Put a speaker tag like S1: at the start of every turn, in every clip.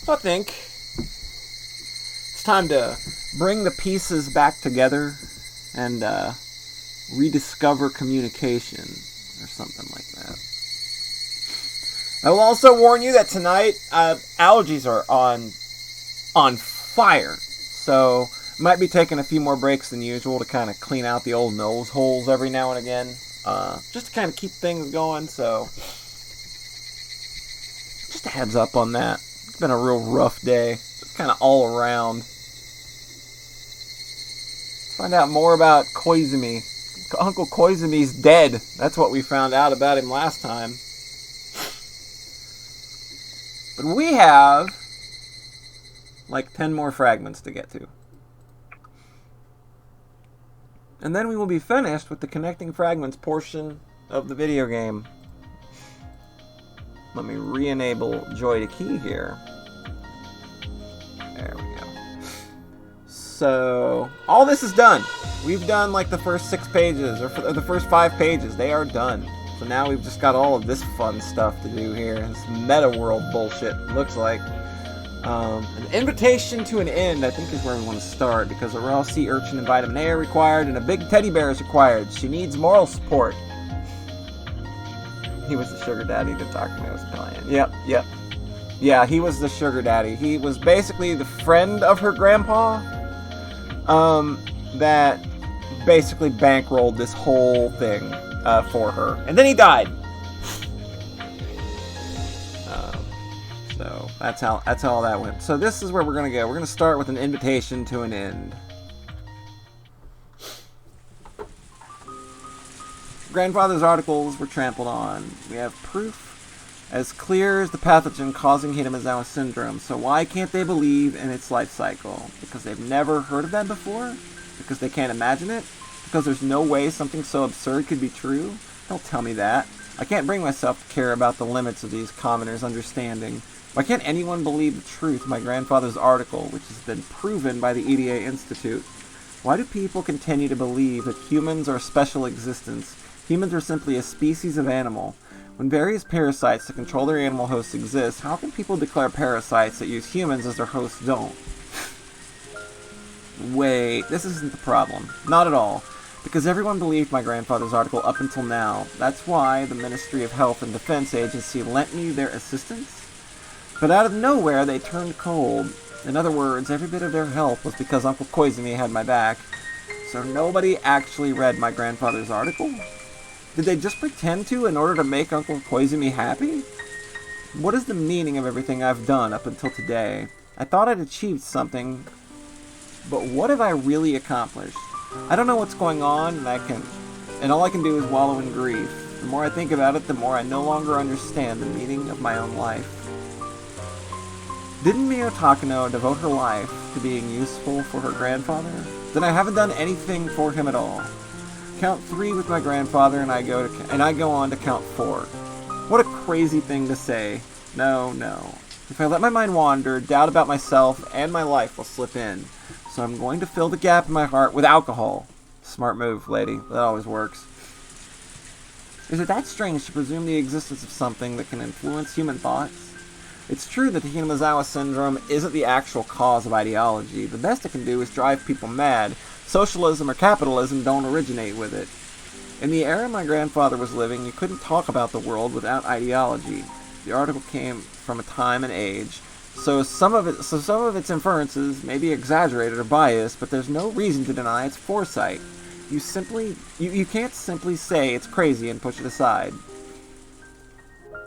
S1: So I think it's time to bring the pieces back together and rediscover communication or something like that. I will also warn you that tonight allergies are on fire, so might be taking a few more breaks than usual to kind of clean out the old nose holes every now and again, just to kind of keep things going. So just a heads up on that. It's been a real rough day, just kind of all around. Let's find out more about Koizumi. Uncle Koizumi's dead. That's what we found out about him last time. But we have like 10 more fragments to get to. And then we will be finished with the connecting fragments portion of the video game. Let me re-enable Joy to Key here. There we go. So, all this is done. We've done like the first 6 pages, or the first 5 pages. They are done. So now we've just got all of this fun stuff to do here. This meta world bullshit, looks like. An invitation to an end, I think, is where we want to start, because a raw sea urchin and vitamin A are required, and a big teddy bear is required. She needs moral support. He was the sugar daddy that Takumi was playing. Yep. Yeah, he was the sugar daddy. He was basically the friend of her grandpa, that basically bankrolled this whole thing for her. And then he died. So that's how that went. So this is where we're gonna go. We're gonna start with an invitation to an end. Grandfather's articles were trampled on. We have proof as clear as the pathogen causing Higurashi syndrome. So why can't they believe in its life cycle? Because they've never heard of that before? Because they can't imagine it? Because there's no way something so absurd could be true? Don't tell me that. I can't bring myself to care about the limits of these commoners' understanding. Why can't anyone believe the truth of my grandfather's article, which has been proven by the EDA Institute? Why do people continue to believe that humans are a special existence? Humans are simply a species of animal. When various parasites that control their animal hosts exist, how can people declare parasites that use humans as their hosts don't? Wait, this isn't the problem. Not at all. Because everyone believed my grandfather's article up until now. That's why the Ministry of Health and Defense Agency lent me their assistance. But out of nowhere, they turned cold. In other words, every bit of their help was because Uncle Koizumi had my back. So nobody actually read my grandfather's article? Did they just pretend to in order to make Uncle Koizumi happy? What is the meaning of everything I've done up until today? I thought I'd achieved something, but what have I really accomplished? I don't know what's going on, and all I can do is wallow in grief. The more I think about it, the more I no longer understand the meaning of my own life. Didn't Mio Takano devote her life to being useful for her grandfather? Then I haven't done anything for him at all. Count 3 with my grandfather, and I go on to count 4. What a crazy thing to say. No. If I let my mind wander, doubt about myself and my life will slip in. So I'm going to fill the gap in my heart with alcohol. Smart move, lady. That always works. Is it that strange to presume the existence of something that can influence human thoughts? It's true that the Higurashi syndrome isn't the actual cause of ideology. The best it can do is drive people mad. Socialism or capitalism don't originate with it. In the era my grandfather was living, you couldn't talk about the world without ideology. The article came from a time and age, so some of its inferences may be exaggerated or biased, but there's no reason to deny its foresight. You can't simply say it's crazy and push it aside.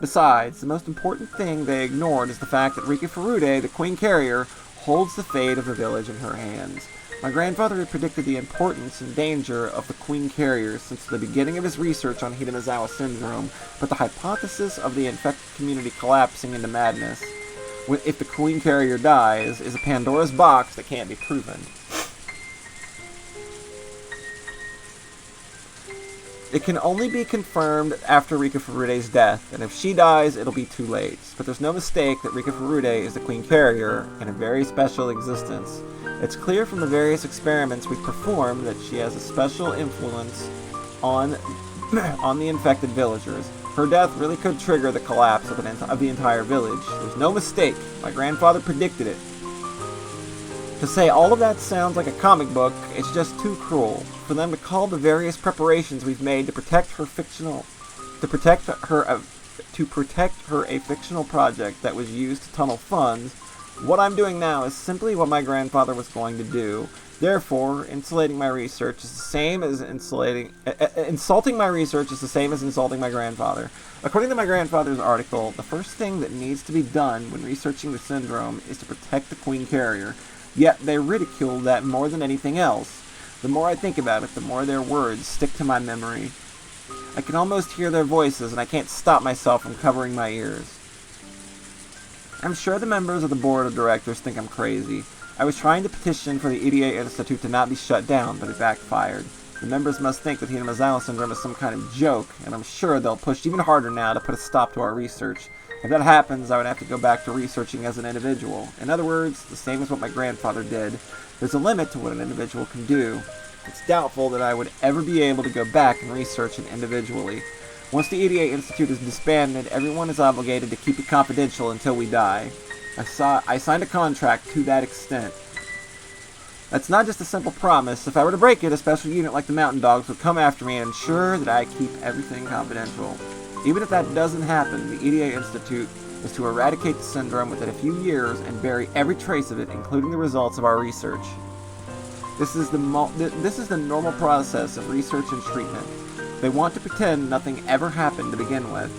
S1: Besides, the most important thing they ignored is the fact that Rika Furude, the Queen Carrier, holds the fate of the village in her hands. My grandfather had predicted the importance and danger of the Queen Carrier since the beginning of his research on Higurashi syndrome, but the hypothesis of the infected community collapsing into madness, if the Queen Carrier dies, is a Pandora's box that can't be proven. It can only be confirmed after Rika Furude's death, and if she dies, it'll be too late. But there's no mistake that Rika Furude is the Queen Carrier, and a very special existence. It's clear from the various experiments we've performed that she has a special influence on the infected villagers. Her death really could trigger the collapse of the entire village. There's no mistake. My grandfather predicted it. To say all of that sounds like a comic book, it's just too cruel. For them to call the various preparations we've made to protect her a fictional project that was used to tunnel funds, what I'm doing now is simply what my grandfather was going to do. Therefore, insulting my research is the same as insulting my research is the same as insulting my grandfather. According to my grandfather's article, the first thing that needs to be done when researching the syndrome is to protect the Queen Carrier. Yet they ridicule that more than anything else. The more I think about it, the more their words stick to my memory. I can almost hear their voices, and I can't stop myself from covering my ears. I'm sure the members of the board of directors think I'm crazy. I was trying to petition for the EDA Institute to not be shut down, but it backfired. The members must think that Higurashi syndrome is some kind of joke, and I'm sure they'll push even harder now to put a stop to our research. If that happens, I would have to go back to researching as an individual. In other words, the same as what my grandfather did. There's a limit to what an individual can do. It's doubtful that I would ever be able to go back and research it individually. Once the EDA Institute is disbanded, everyone is obligated to keep it confidential until we die. I signed a contract to that extent. That's not just a simple promise. If I were to break it, a special unit like the Mountain Dogs would come after me and ensure that I keep everything confidential. Even if that doesn't happen, the EDA Institute is to eradicate the syndrome within a few years and bury every trace of it, including the results of our research. This is the normal process of research and treatment. They want to pretend nothing ever happened to begin with.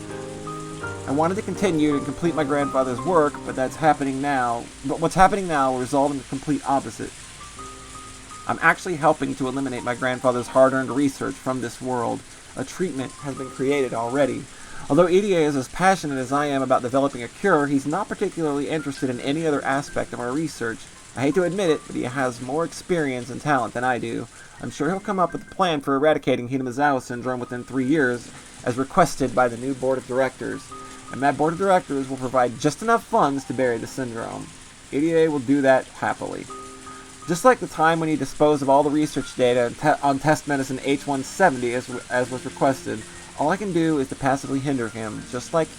S1: I wanted to continue and complete my grandfather's work, but what's happening now will result in the complete opposite. I'm actually helping to eliminate my grandfather's hard-earned research from this world. A treatment has been created already. Although EDA is as passionate as I am about developing a cure, he's not particularly interested in any other aspect of our research. I hate to admit it, but he has more experience and talent than I do. I'm sure he'll come up with a plan for eradicating Higurashi syndrome within 3 years, as requested by the new board of directors. And that board of directors will provide just enough funds to bury the syndrome. EDA will do that happily. Just like the time when he disposed of all the research data on test medicine H170 as was requested, all I can do is to passively hinder him, just like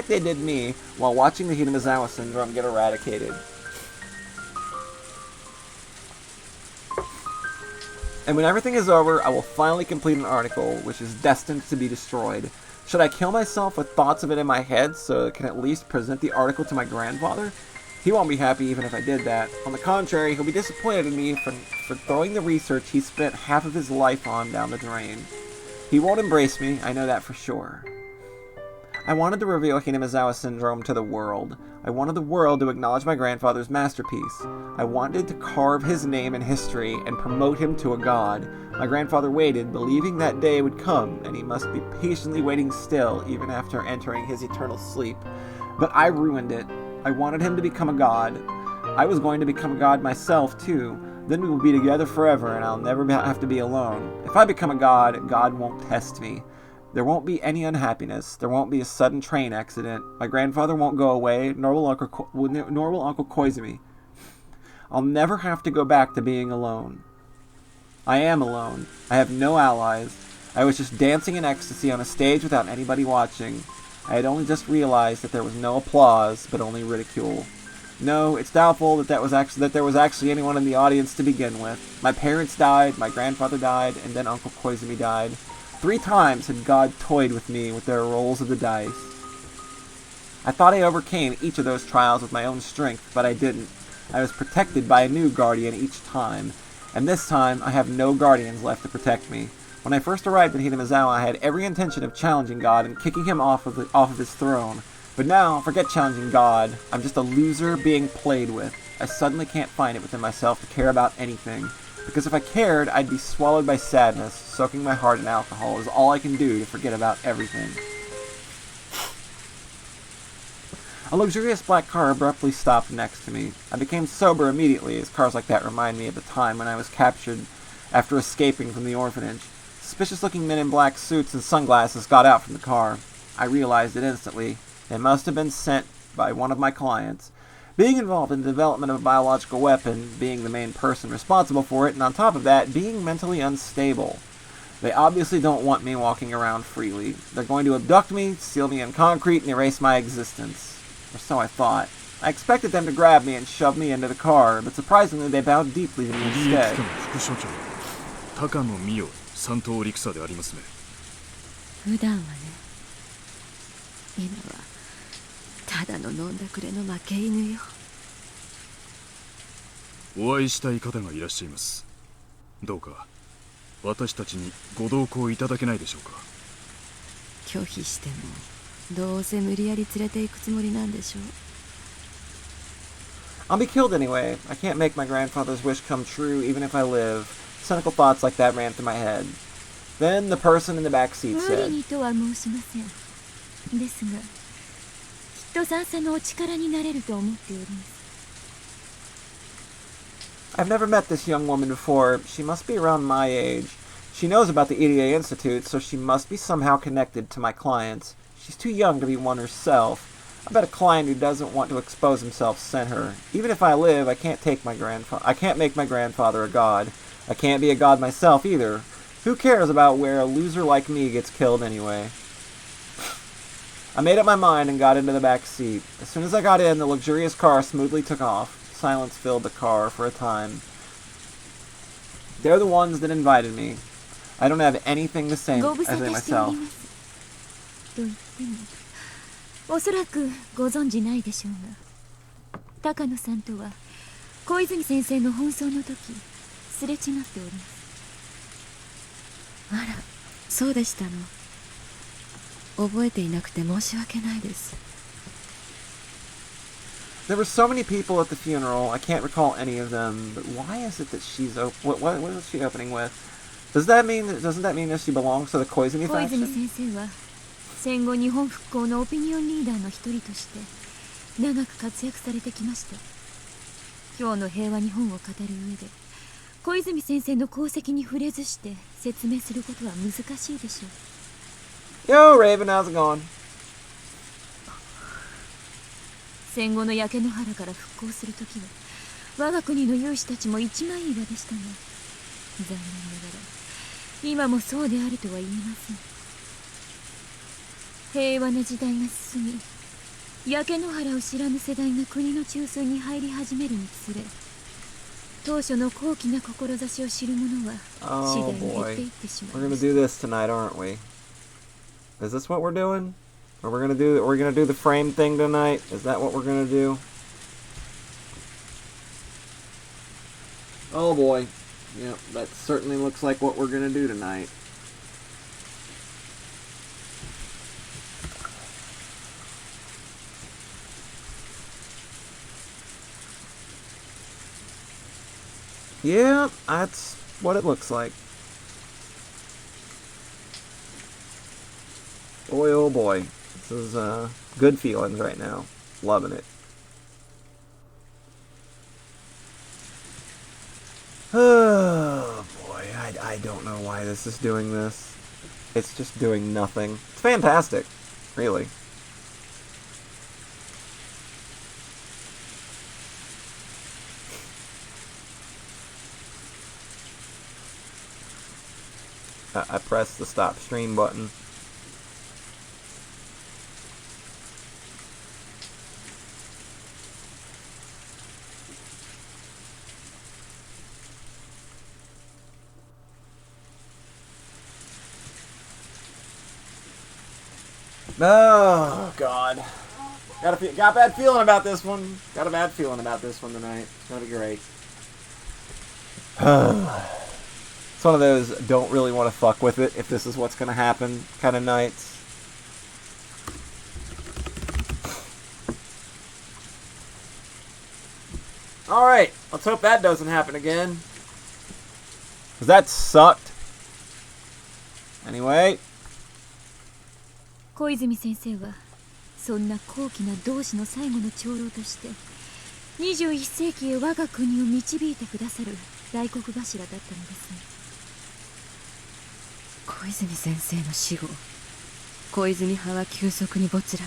S1: they did me, while watching the Higurashi syndrome get eradicated. And when everything is over, I will finally complete an article, which is destined to be destroyed. Should I kill myself with thoughts of it in my head so I can at least present the article to my grandfather? He won't be happy even if I did that. On the contrary, he'll be disappointed in me for throwing the research he spent half of his life on down the drain. He won't embrace me, I know that for sure. I wanted to reveal Higurashi syndrome to the world. I wanted the world to acknowledge my grandfather's masterpiece. I wanted to carve his name in history and promote him to a god. My grandfather waited, believing that day would come, and he must be patiently waiting still, even after entering his eternal sleep. But I ruined it. I wanted him to become a god. I was going to become a god myself, too. Then we will be together forever, and I'll never have to be alone. If I become a god, God won't test me. There won't be any unhappiness. There won't be a sudden train accident. My grandfather won't go away, nor will Uncle Koizumi. I'll never have to go back to being alone. I am alone. I have no allies. I was just dancing in ecstasy on a stage without anybody watching. I had only just realized that there was no applause, but only ridicule. No, it's doubtful that there was actually anyone in the audience to begin with. My parents died, my grandfather died, and then Uncle Koizumi died. 3 times had God toyed with me with their rolls of the dice. I thought I overcame each of those trials with my own strength, but I didn't. I was protected by a new guardian each time, and this time I have no guardians left to protect me. When I first arrived in Higurashi, I had every intention of challenging God and kicking him off of his throne. But now, forget challenging God. I'm just a loser being played with. I suddenly can't find it within myself to care about anything. Because if I cared, I'd be swallowed by sadness. Soaking my heart in alcohol is all I can do to forget about everything. A luxurious black car abruptly stopped next to me. I became sober immediately, as cars like that remind me of the time when I was captured after escaping from the orphanage. Suspicious-looking men in black suits and sunglasses got out from the car. I realized it instantly. They must have been sent by one of my clients. Being involved in the development of a biological weapon, being the main person responsible for it, and on top of that, being mentally unstable. They obviously don't want me walking around freely. They're going to abduct me, seal me in concrete, and erase my existence. Or so I thought. I expected them to grab me and shove me into the car, but surprisingly they bowed deeply to me instead.
S2: 普段はね、今はただの飲んだくれの負け犬よ。
S3: お会いしたい方がいらっしゃいます。どうか私たちにご同行いただけないでしょうか。
S2: 拒否してもどうせ無理やり連れて行くつもりなんでしょう。
S1: I'll be killed anyway. I can't make my grandfather's wish come true even if I live. Cynical thoughts like that ran through my head. Then the person in the back seat said,
S2: 無理にとは申しません。ですが、きっと三叉のお力になれると思っております。
S1: I've never met this young woman before. She must be around my age. She knows about the EDA Institute, so she must be somehow connected to my clients. She's too young to be one herself. I bet a client who doesn't want to expose himself sent her. Even if I live, I can't make my grandfather a god. I can't be a god myself either. Who cares about where a loser like me gets killed anyway? I made up my mind and got into the back seat. As soon as I got in, the luxurious car smoothly took off. Silence filled the car for a time. They're the ones that invited me. I don't have anything to say as they myself.
S2: おそらくご存じないでしょうが、高野さんとは小泉先生の奔走の時すれ違っております。あら、そうでしたの。覚えていなくて申し訳ないです。
S1: There were so many people at the funeral, I can't recall any of them, but why is it that she's what is she opening with? Doesn't that mean that she belongs to the Koizumi faction?
S2: 小泉先生は戦後日本復興のオピニオンリーダーの一人として長く活躍されてきました。今日の平和日本を語る上で小泉先生の功績に触れずして説明することは難しいでしょう。
S1: Yo, Raven, how's it going?
S2: 戦後の焼け野原から復興するときは我が国の有志たちも一枚岩でしたが、残念ながら今もそうであるとは言えません。平和な時代が進み、焼け野原を知らぬ世代が国の中枢に入り始めるにつれ、当初の高貴な志を知る者は次第に減っていってしまいました。
S1: We're gonna do this tonight, aren't we? Is this what we're doing? Or we're gonna do the frame thing tonight? Is that what we're gonna do? Oh boy. Yep, that certainly looks like what we're gonna do tonight. Yeah, that's what it looks like. Boy, oh boy. This is good feelings right now. Loving it. Oh boy, I don't know why this is doing this. It's just doing nothing. It's fantastic, really. I pressed the stop stream button. Oh God, got a bad feeling about this one. Got a bad feeling about this one tonight. It's gonna be great. It's one of those don't really want to fuck with it if this is what's gonna happen kind of nights. All right, let's hope that doesn't happen again, 'cause that sucked. Anyway.
S2: 小泉先生はそんな高貴な同志の最後の長老として21世紀へ我が国を導いてくださる大黒柱だったのですね。小泉先生の死後、小泉派は急速に没落。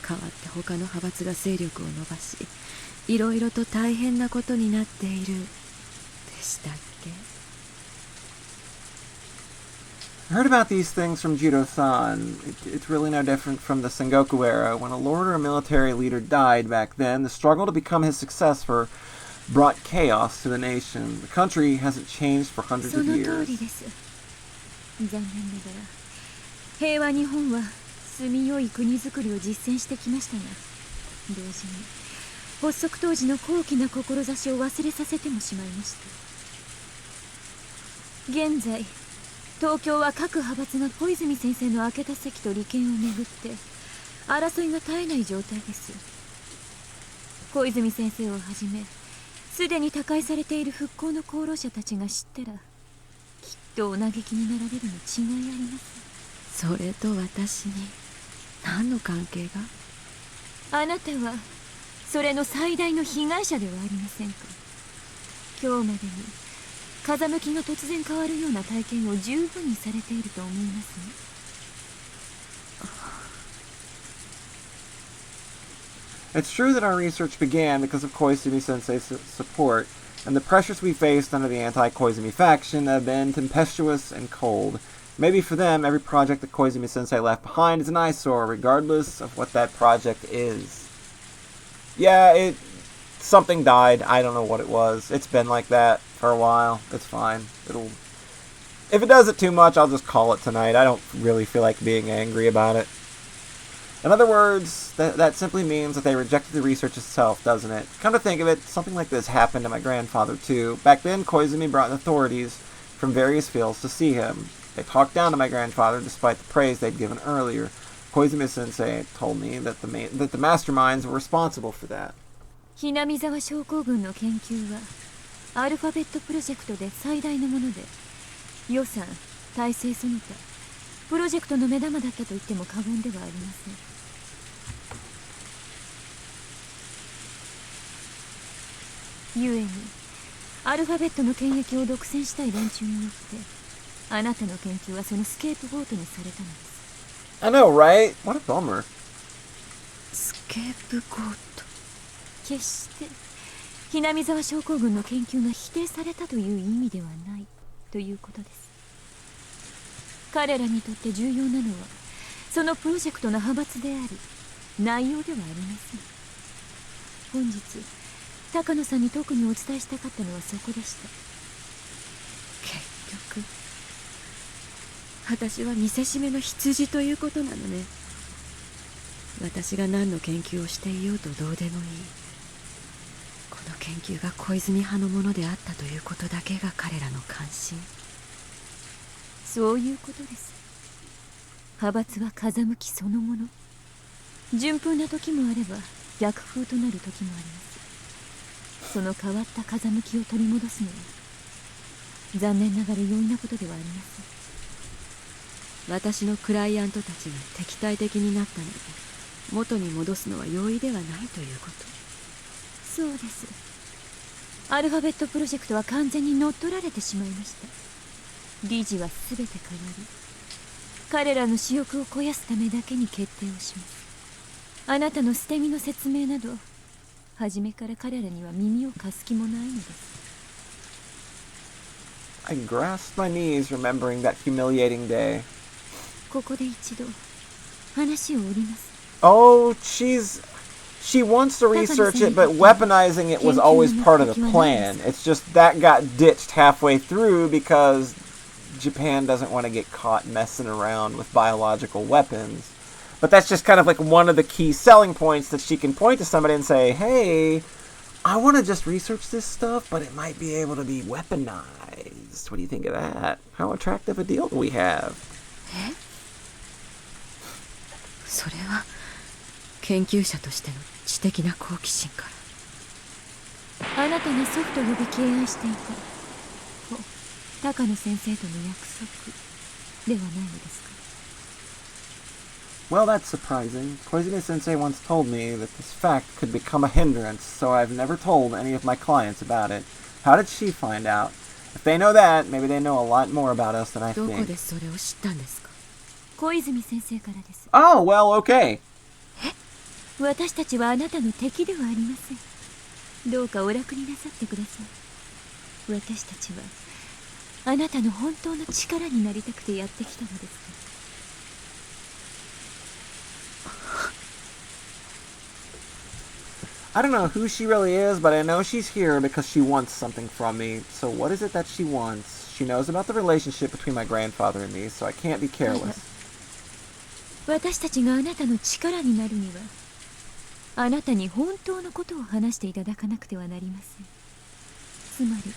S2: 代わって他の派閥が勢力を伸ばし、いろいろと大変なことになっているでしたっけ。
S1: I heard about these things from Judo-san. It's really no different from the Sengoku era. When a lord or a military leader died back then, the struggle to become his successor brought chaos to the nation. The country hasn't changed for hundreds of
S2: その通
S1: years.
S2: りです。残念ながら平和日本は住みよい国づくりを実践してきましたが、同時に発足当時の高貴な志を忘れさせてもしまいました。現在東京は各派閥が小泉先生の空けた席と利権をめぐって争いが絶えない状態です。小泉先生をはじめすでに他界されている復興の功労者たちが知ったら、きっとお嘆きになられるに違いありません。
S4: それと私に何の関係が？
S2: あなたはそれの最大の被害者ではありませんか。今日までに風向きが突然変わるような体験を十分にされていると思いますね。
S1: It's true that our research began because of Koizumi Sensei's support, and the pressures we faced under the anti-Koizumi faction have been tempestuous and cold. Maybe for them, every project that Koizumi Sensei left behind is an eyesore, regardless of what that project is. Yeah, something died. I don't know what it was. It's been like that for a while. It's fine. If it does it too much, I'll just call it tonight. I don't really feel like being angry about it. In other words, that simply means that they rejected the research itself, doesn't it? Come to think of it, something like this happened to my grandfather too. Back then, Koizumi brought authorities from various fields to see him. They talked down to my grandfather despite the praise they'd given earlier. Koizumi Sensei told me that the masterminds were responsible for that.
S2: ひなみ沢症候群の研究はアルファベットプロジェクトで最大のもので、予算、体制その他プロジェクトの目玉だったと言っても過言ではありません。故にアルファベットの権益を独占したい連中によってあなたの研究はそのスケープゴートにされたのです。
S1: I know, right? What a bummer.
S4: スケープゴート。
S2: 決してひなみ沢症候群の研究が否定されたという意味ではないということです。彼らにとって重要なのはそのプロジェクトの派閥であり内容ではありません。本日高野さんに特にお伝えしたかったのはそこでした。
S4: 結局私は見せしめの羊ということなのね。私が何の研究をしていようとどうでもいい。この研究が小泉派のものであったということだけが彼らの関心。
S2: そういうことです。派閥は風向きそのもの。順風な時もあれば逆風となる時もあります。その変わった風向きを取り戻すのは残念ながら容易なことではありません。
S4: 私のクライアントたちが敵対的になったので元に戻すのは容易ではないということ。
S2: そうです。アルファベットプロジェクトは完全に乗っ取られてしまいました。理事は全て変わり彼らの私欲を肥やすためだけに決定をします。あなたの捨て身の説明など初めから彼らには耳を貸す気もないのです。
S1: I grasped my knees, remembering that humiliating day.
S2: ここで一度話を折ります。
S1: Oh, she wants to research it, but weaponizing it was always part of the plan. It's just that got ditched halfway through because Japan doesn't want to get caught messing around with biological weapons. But that's just kind of like one of the key selling points that she can point to somebody and say, hey, I want to just research this stuff, but it might be able to be weaponized. What do you think of that? How attractive a deal do we have?
S4: それは研究者としての知的な好奇心から。
S2: あなたが祖父と呼び敬愛していた高野先生との約束ではないのですか。
S1: Well, that's surprising. Koizumi Sensei once told me that this fact could become a hindrance, so I've never told any of my clients about it. How did she find out? If they know that, maybe they know a lot more about us than I
S4: どこ
S1: think.
S4: でそれを知ったんですか？
S2: 小泉先生からです。
S1: Oh, well, okay.
S2: 私たちはあなたの敵ではありません。どうかお楽になさってください。私たちはあなたの本当の力になりたくてやってきたのですか。
S1: I don't know who she really is, but I know she's here because she wants something from me. So what is it that she wants? She knows about the relationship between my grandfather and me, so I can't be careless.
S2: 私たちがあなたの力になるには、あなたに本当のことを話していただかなくてはなりません。つまり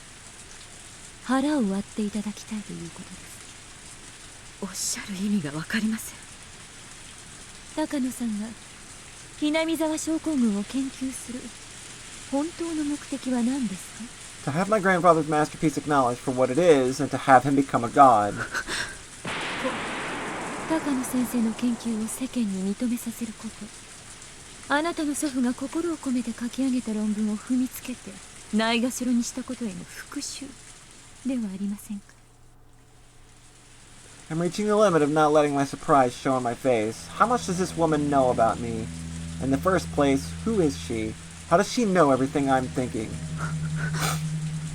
S2: 腹を割っていただきたいということです。
S4: おっしゃる意味がわかりません。
S2: 高野さんがひなみ沢症候群を研究する本当の目的は何ですか？
S1: To have my grandfather's masterpiece acknowledged for what it is, and to have him become a god.
S2: 高野先生の研究を世間に認めさせること。あなたの祖父が心を込めて書き上げた論文を踏みつけてないがしろにしたことへの復讐ではありませんか。
S1: I'm reaching the limit of not letting my surprise show on my face. How much does this woman know about me? In the first place, who is she? How does she know everything I'm thinking?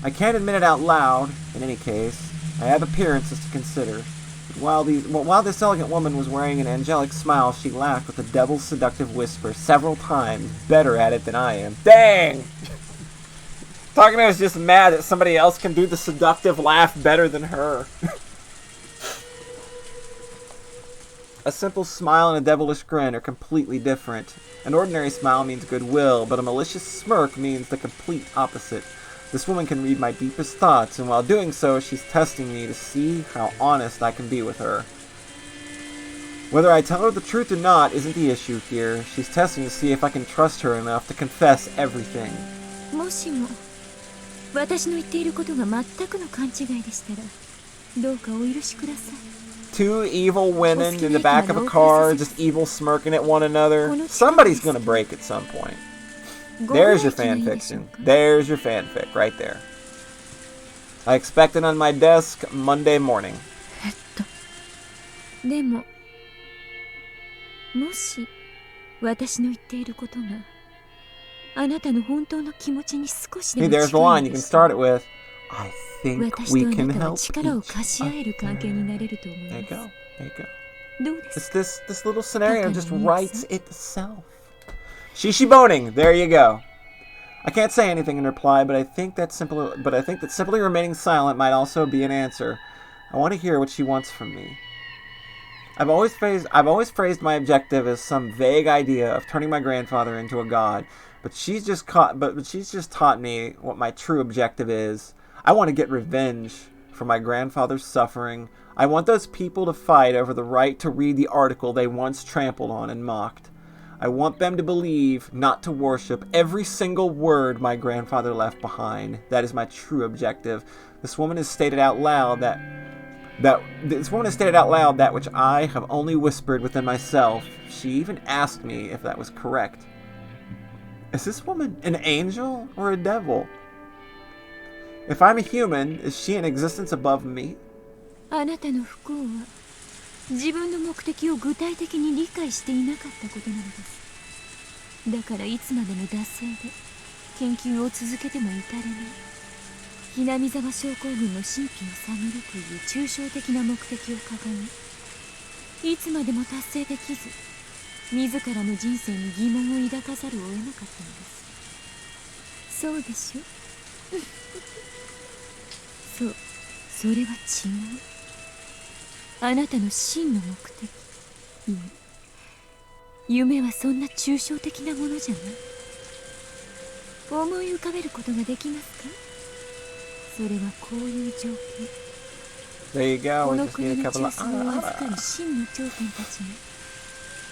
S1: I can't admit it out loud, in any case. I have appearances to consider. But while this elegant woman was wearing an angelic smile, she laughed with a devil's seductive whisper several times, better at it than I am. Dang! Takano is just mad that somebody else can do the seductive laugh better than her. A simple smile and a devilish grin are completely different. An ordinary smile means goodwill, but a malicious smirk means the complete opposite. This woman can read my deepest thoughts, and while doing so, she's testing me to see how honest I can be with her. Whether I tell her the truth or not isn't the issue here. She's testing to see if I can trust her enough to confess everything.
S2: もしも私の言っていることが全くの勘違いでしたら、どうかお許しください。
S1: Two evil women in the back of a car, just evil smirking at one another. Somebody's gonna break at some point. There's your fan fiction. There's your fanfic right there. I expect it on my desk Monday morning.
S2: でも、もし私の言っていることがあなたの本当の気持ちに少しで
S1: Hey,
S2: も
S1: there's the
S2: 近い
S1: line
S2: の
S1: you
S2: で
S1: can
S2: したら、
S1: start it with. I think
S2: 私
S1: we
S2: とあ
S1: can
S2: なたは
S1: help
S2: 力を
S1: each
S2: 貸し合える関係になれると思い
S1: There you
S2: ます。
S1: go. There you go.
S2: どうですか？
S1: This little scenario just
S2: Takano
S1: writes
S2: Miyuki-san.
S1: itself. Shishiboning. There you go. I can't say anything in reply, but I think that simply remaining silent might also be an answer. I want to hear what she wants from me. I've always phrased my objective as some vague idea of turning my grandfather into a god, but she's just taught me what my true objective is. I want to get revenge for my grandfather's suffering. I want those people to fight over the right to read the article they once trampled on and mocked. I want them to believe, not to worship, every single word my grandfather left behind. That is my true objective. This woman has stated out loud that which I have only whispered within myself. She even asked me if that was correct. Is this woman an angel or a devil? If I'm a human, is she an existence above me?
S2: あなたの不幸は自分の目的を具体的に理解していなかったことなのです。だからいつまでも惰性で研究を続けても至れない。ひなみ沢症候群の神秘を探るという抽象的な目的を掲げ、いつまでも達成できず、自らの人生に疑問を抱かざるを得なかったのです。そうでしょ？そう、それは違う。あなたの真の目的。いえ、夢はそんな抽象的なものじゃない。思い浮かべることができますか？それはこういう状況。
S1: There you go.
S2: こ
S1: We
S2: の
S1: just
S2: 国
S1: need a
S2: の
S1: couple
S2: 中
S1: of
S2: 枢を預かる真の頂点たち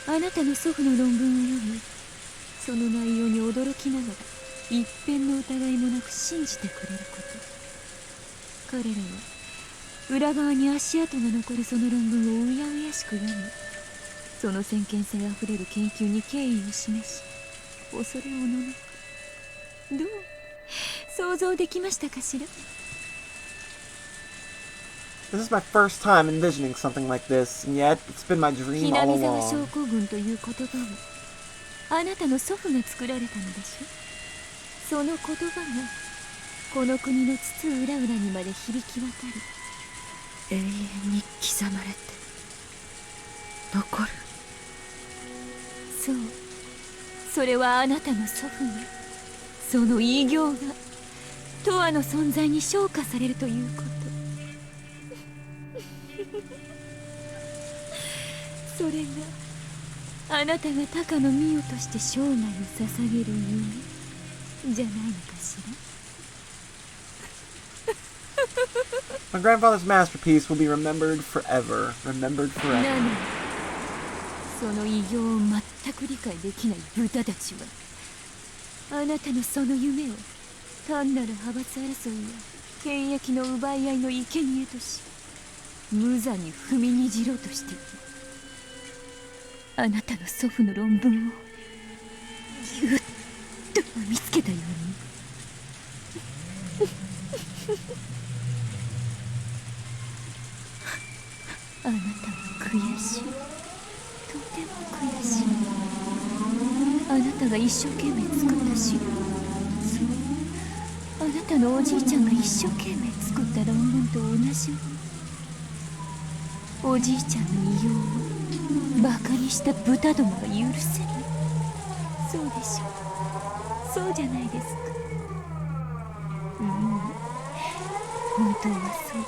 S2: があなたの祖父の論文を読み、その内容に驚きながら一片の疑いもなく信じてくれること。彼らは裏側に足跡が残るその論文をうやうやしく読み、その先見性あふれる研究に敬意を示し、恐れおののく。どう想像できましたかしら？
S1: This is my first time envisioning something like this, and yet it's been my
S2: ひ
S1: dream
S2: な
S1: all
S2: み沢症
S1: along.
S2: 候群という言葉をあなたの祖父が作られたのでしょ。その言葉がこの国の津々浦々にまで響き渡り、
S4: 永遠に刻まれて残る。
S2: そう、それはあなたの祖父が、その偉業が永遠の存在に昇華されるということ。それがあなたが高野美代として生涯を捧げる夢じゃないのかしら。
S1: My grandfather's masterpiece will be remembered forever. Remembered
S2: な
S1: forever.
S2: のに、その偉業を全く理解できない豚たちは、あなたのその夢を単なる派閥争いや権益の奪い合いの生贄とし、無残に踏みにじろうとしている。あなたの祖父の論文をぎゅっと見つけたように。あなたは悔しい、とても悔しい。あなたが一生懸命作った資料、そう、あなたのおじいちゃんが一生懸命作った論文と同じもの。おじいちゃんの偉業をバカにした豚どもが許せない。そうでしょう、そうじゃないですか。本当はそう。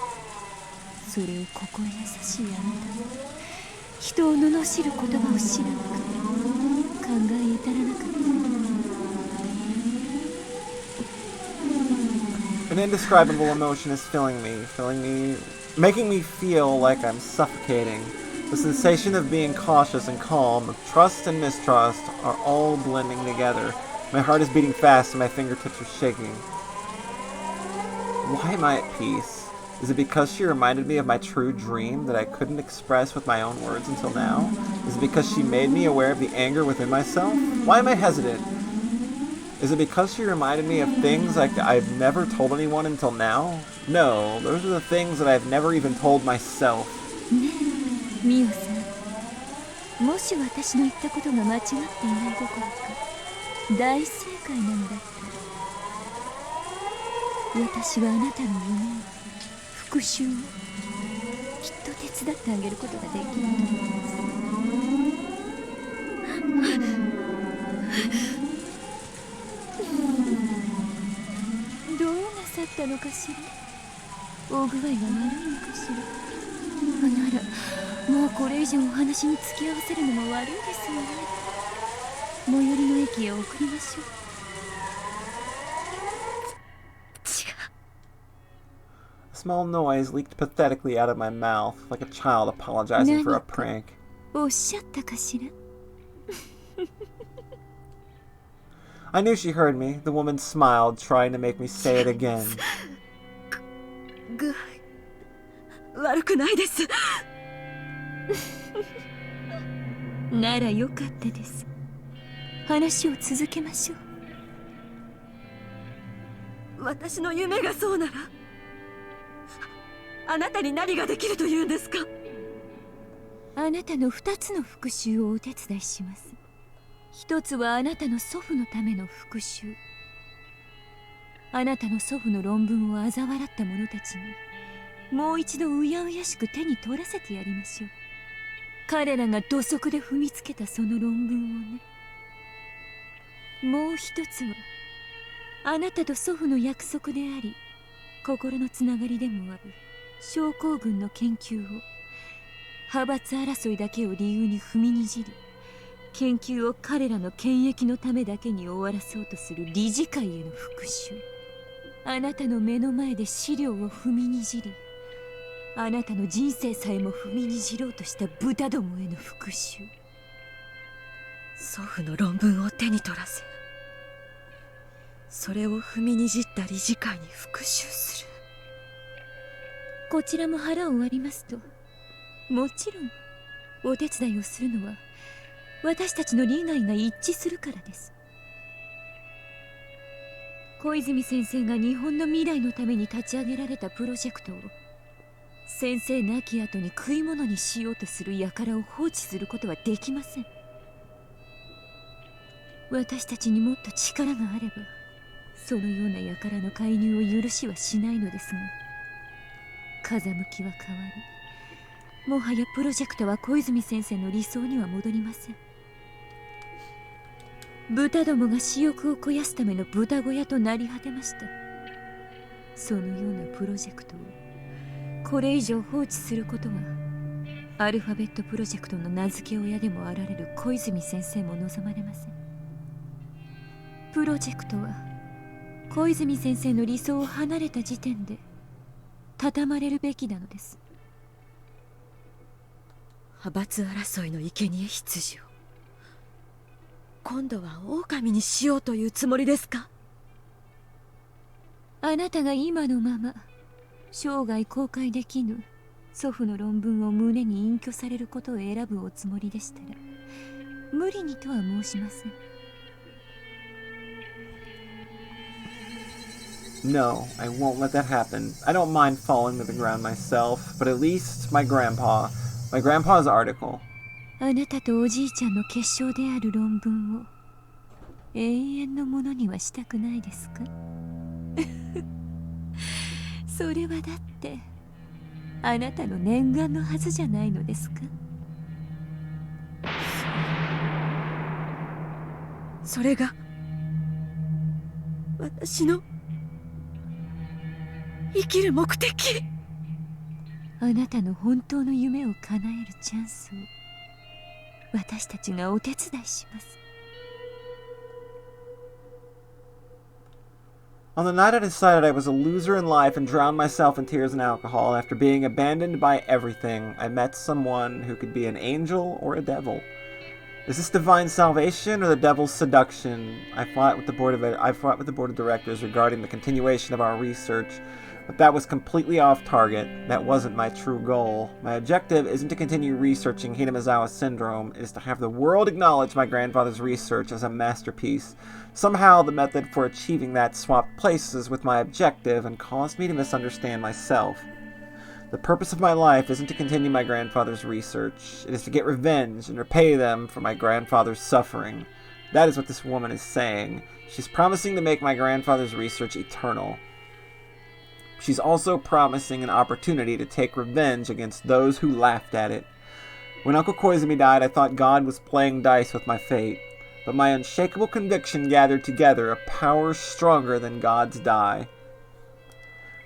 S2: それを心優しいあなたが人を罵る言葉を知らなくて考え至らなかった。
S1: An indescribable emotion is filling me, making me feel like I'm suffocating. The sensation of being cautious and calm, of trust and mistrust, are all blending together. My heart is beating fast and my fingertips are shaking. Why am I at peace? Is it because she reminded me of my true dream that I couldn't express with my own words until now? Is it because she made me aware of the anger within myself? Why am I hesitant? Is it because she reminded me of things like I've never told anyone until now? No, those are the things that I've never even told myself.
S2: ねえ、ミオさん、もし私の言ったことが間違っていないどころか大正解なのだったら、私はあなたの夢を、復讐をきっと手伝ってあげることができると思います。どうなさったのかしら。お具合が悪いのかしら。ならもうこれ以上お話に付き合わせるのも悪いですよね。最寄りの駅へ送りましょう。
S1: A small noise leaked pathetically out of my mouth, like a child apologizing for a prank.
S2: おっしゃったかしら。
S1: I knew she heard me. The woman smiled, trying to make me say it again.
S4: 具合悪くないです。
S2: ならよかったです。話を続けましょう。
S4: 私の夢がそうなら、あなたに何ができるというんですか。
S2: あなたの2つの復讐をお手伝いします。一つはあなたの祖父のための復讐。あなたの祖父の論文を嘲笑った者たちにもう一度うやうやしく手に取らせてやりましょう。彼らが土足で踏みつけたその論文をね。もう一つはあなたと祖父の約束であり心のつながりでもある症候群の研究を、派閥争いだけを理由に踏みにじり、研究を彼らの権益のためだけに終わらそうとする理事会への復讐。あなたの目の前で資料を踏みにじり、あなたの人生さえも踏みにじろうとした豚どもへの復讐。
S4: 祖父の論文を手に取らせ、それを踏みにじった理事会に復讐する。
S2: こちらも腹を割りますと、もちろんお手伝いをするのは私たちの利害が一致するからです。小泉先生が日本の未来のために立ち上げられたプロジェクトを先生亡き後に食い物にしようとする輩を放置することはできません。私たちにもっと力があればそのような輩の介入を許しはしないのですが、風向きは変わり、もはやプロジェクトは小泉先生の理想には戻りません。豚どもが私欲を肥やすための豚小屋となり果てました。そのようなプロジェクトをこれ以上放置することは、アルファベットプロジェクトの名付け親でもあられる小泉先生も望まれません。プロジェクトは小泉先生の理想を離れた時点で畳まれるべきなのです。
S4: 派閥争いの生贄羊を今度は狼にしようというつもりですか？
S2: あなたが今のまま生涯公開できぬ祖父の論文を胸に隠居されることを選ぶおつもりでしたら、無理にとは申しません。
S1: No, I won't let that happen. I don't mind falling to the ground myself, but at least my grandpa's article.
S2: あなたとおじいちゃんの結晶である論文を永遠のものにはしたくないですか？それはだってあなたの念願のはずじゃないのですか？
S4: それが私の生きる目的。
S2: あなたの本当の夢を叶えるチャンスを私たちがお手伝いします。
S1: On the night I decided I was a loser in life and drowned myself in tears and alcohol after being abandoned by everything, I met someone who could be an angel or a devil. Is this divine salvation or the devil's seduction? I fought with the board of directors regarding the continuation of our research, but that was completely off target. That wasn't my true goal. My objective isn't to continue researching Hinamizawa syndrome. It is to have the world acknowledge my grandfather's research as a masterpiece. Somehow the method for achieving that swapped places with my objective and caused me to misunderstand myself. The purpose of my life isn't to continue my grandfather's research. It is to get revenge and repay them for my grandfather's suffering. That is what this woman is saying. She's promising to make my grandfather's research eternal. She's also promising an opportunity to take revenge against those who laughed at it. When Uncle Koizumi died, I thought God was playing dice with my fate, but my unshakable conviction gathered together a power stronger than God's die.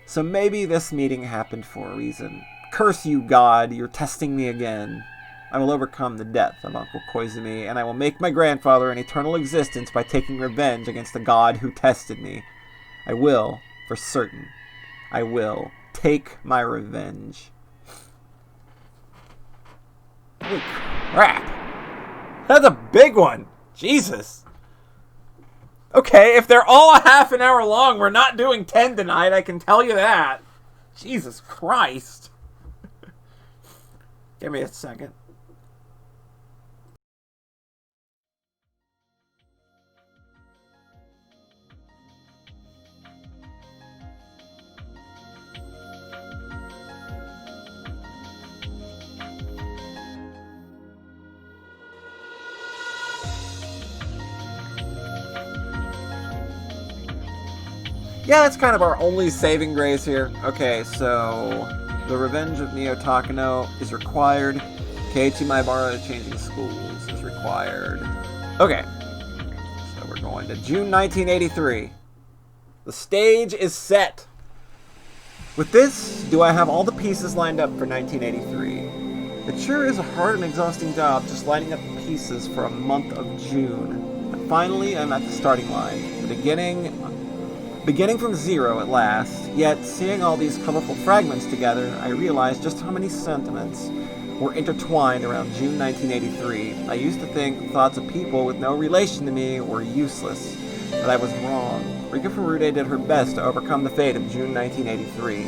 S1: So maybe this meeting happened for a reason. Curse you, God, you're testing me again. I will overcome the death of Uncle Koizumi, and I will make my grandfather an eternal existence by taking revenge against the God who tested me. I will, for certain. I will take my revenge. Holy crap. That's a big one. Jesus. Okay, if they're all a half an hour long, we're not doing 10 tonight, I can tell you that. Jesus Christ. Give me a second. Yeah, that's kind of our only saving grace here. Okay, so the revenge of Neo Takano is required. Keiichi Maebara changing schools is required. Okay, so we're going to June 1983. The stage is set. With this, do I have all the pieces lined up for 1983? It sure is a hard and exhausting job just lining up the pieces for a month of June. But finally, I'm at the starting line. The beginning from zero at last, yet seeing all these colorful fragments together, I realized just how many sentiments were intertwined around June 1983. I used to think thoughts of people with no relation to me were useless, but I was wrong. Rika Furude did her best to overcome the fate of June 1983.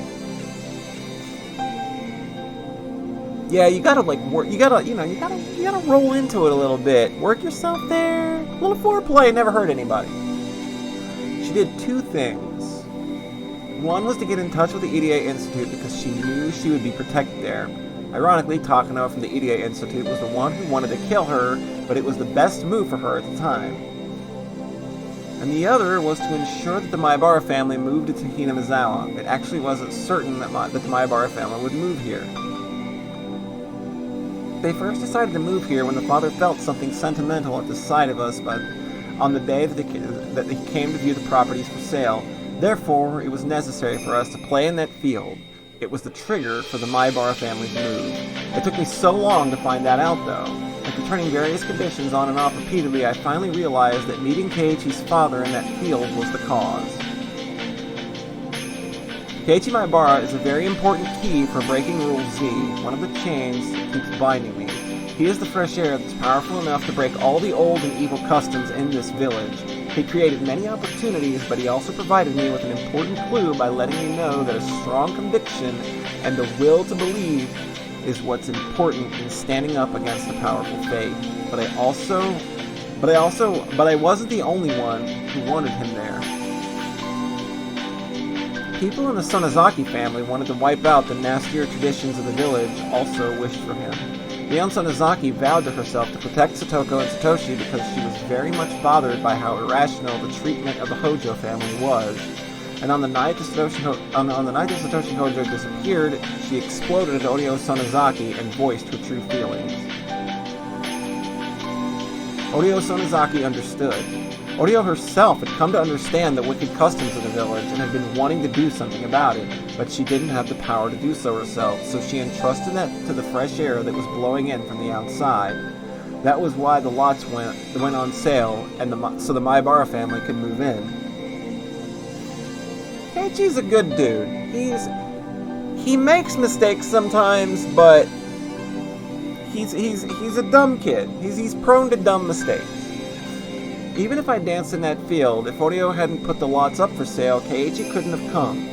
S1: Yeah, you gotta work, you gotta roll into it a little bit. Work yourself there. A little foreplay never hurt anybody. She did two things. One was to get in touch with the EDA Institute because she knew she would be protected there. Ironically, Takano from the EDA Institute was the one who wanted to kill her, but it was the best move for her at the time. and the other was to ensure that the Maebara family moved to Hinamizawa. It actually wasn't certain that the Maebara family would move here. They first decided to move here when the father felt something sentimental at the sight of us on the day that he came to view the properties for sale. Therefore, it was necessary for us to play in that field. It was the trigger for the Maebara family's move. It took me so long to find that out, though. After turning various conditions on and off repeatedly, I finally realized that meeting Keiichi's father in that field was the cause. Keiichi Maebara is a very important key for breaking Rule Z, one of the chains that keeps binding me. He is the fresh air that's powerful enough to break all the old and evil customs in this village. He created many opportunities, but he also provided me with an important clue by letting me know that a strong conviction and the will to believe is what's important in standing up against a powerful fate. But I wasn't the only one who wanted him there. People in the Sonozaki family wanted to wipe out the nastier traditions of the village, also wished for him. Leon Sonozaki vowed to herself to protect Satoko and Satoshi because she was very much bothered by how irrational the treatment of the Hojo family was. And on the night that Satoshi Hojo disappeared, she exploded at Oryo Sonozaki and voiced her true feelings. Oryo Sonozaki understood. Oryo herself had come to understand the wicked customs of the village and had been wanting to do something about it, but she didn't have the power to do so herself, so she entrusted that to the fresh air that was blowing in from the outside. That was why the lots went on sale, and so the Maebara family could move in. Keiichi's a good dude. He makes mistakes sometimes, but he's a dumb kid. He's prone to dumb mistakes. Even if I danced in that field, if Oryo hadn't put the lots up for sale, Keiichi couldn't have come.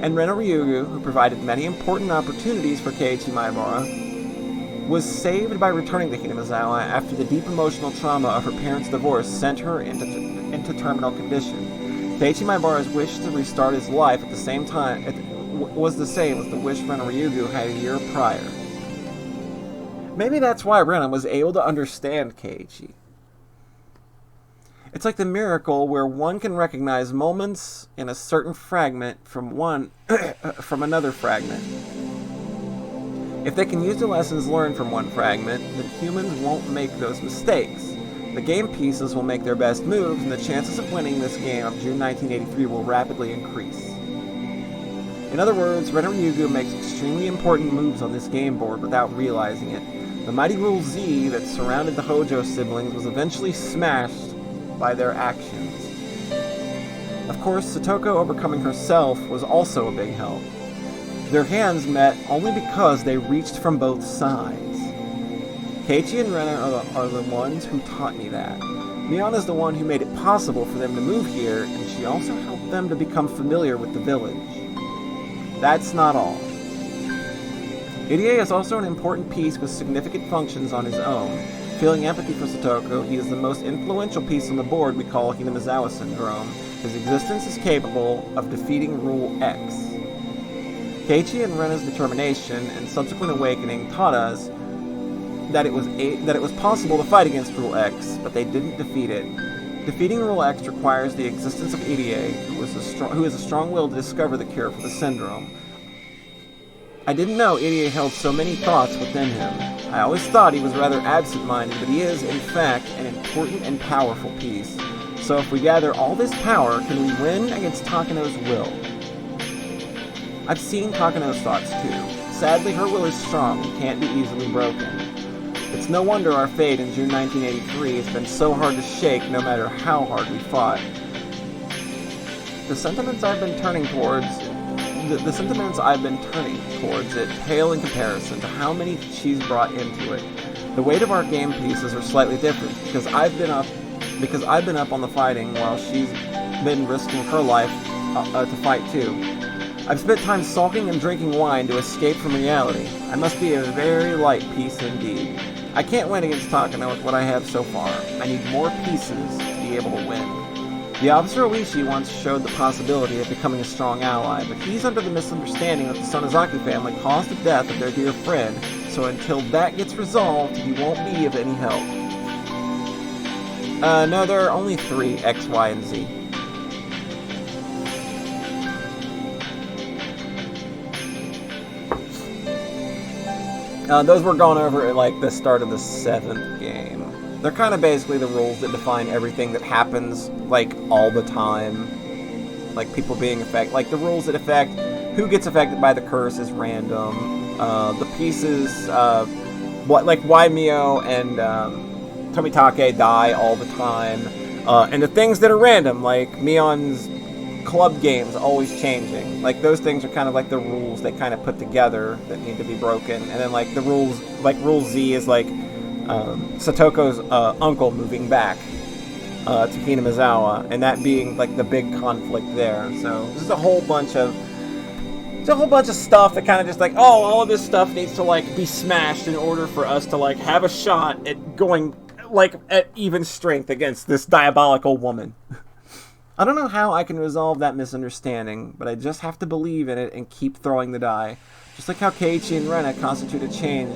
S1: And Reno Ryugu, who provided many important opportunities for Keiichi Maebara, was saved by returning to Hinamizawa after the deep emotional trauma of her parents' divorce sent her into terminal condition. Keiichi Maebara's wish to restart his life at the same time was the same as the wish Reno Ryugu had a year prior. Maybe that's why Reno was able to understand Keiichi. It's like the miracle where one can recognize moments in a certain fragment from another fragment. If they can use the lessons learned from one fragment, then humans won't make those mistakes. The game pieces will make their best moves, and the chances of winning this game of June 1983 will rapidly increase. In other words, Reno Ryugu makes extremely important moves on this game board without realizing it. The mighty Rule Z that surrounded the Hojo siblings was eventually smashed by their actions. Of course, Satoko overcoming herself was also a big help. Their hands met only because they reached from both sides. Keiichi and Reno are the ones who taught me that. Mion is the one who made it possible for them to move here, and she also helped them to become familiar with the village. That's not all. Irie is also an important piece with significant functions on his own. Feeling empathy for Satoko, he is the most influential piece on the board we call Hinamizawa Syndrome. His existence is capable of defeating Rule X. Keiichi and Rena's determination and subsequent awakening taught us that it was possible to fight against Rule X, but they didn't defeat it. Defeating Rule X requires the existence of Irie, who is a strong will to discover the cure for the syndrome. I didn't know Irie held so many thoughts within him. I always thought he was rather absent-minded, but he is, in fact, an important and powerful piece. So if we gather all this power, can we win against Takano's will? I've seen Takano's thoughts too. Sadly, her will is strong and can't be easily broken. It's no wonder our fate in June 1983 has been so hard to shake no matter how hard we fought. The sentiments I've been turning towards it pale in comparison to how many she's brought into it. The weight of our game pieces are slightly different because I've been up on the fighting while she's been risking her life to fight too. I've spent time sulking and drinking wine to escape from reality. I must be a very light piece indeed. I can't win against Takano with what I have so far. I need more pieces to be able to win. The Officer Oishi once showed the possibility of becoming a strong ally, but he's under the misunderstanding that the Sonozaki family caused the death of their dear friend, so until that gets resolved, he won't be of any help. No, there are only 3, X, Y, and Z. Those were gone over at, like, the start of the 7th game. They're kind of basically the rules that define everything that happens, like, all the time. Like, people being affected. Like, the rules that affect who gets affected by the curse is random. The pieces, like, why Mio and Tomitake die all the time. And the things that are random, like Mion's club games always changing. Like, those things are kind of like the rules they kind of put together that need to be broken. And then, like, the rules, like, Rule Z is, like, Satoko's uncle moving back to Hinamizawa, and that being, like, the big conflict there. So, there's a whole bunch of stuff that kind of just, like, oh, all of this stuff needs to, like, be smashed in order for us to, like, have a shot at going, like, at even strength against this diabolical woman. I don't know how I can resolve that misunderstanding, but I just have to believe in it and keep throwing the die. Just like how Keiichi and Rena constitute a chance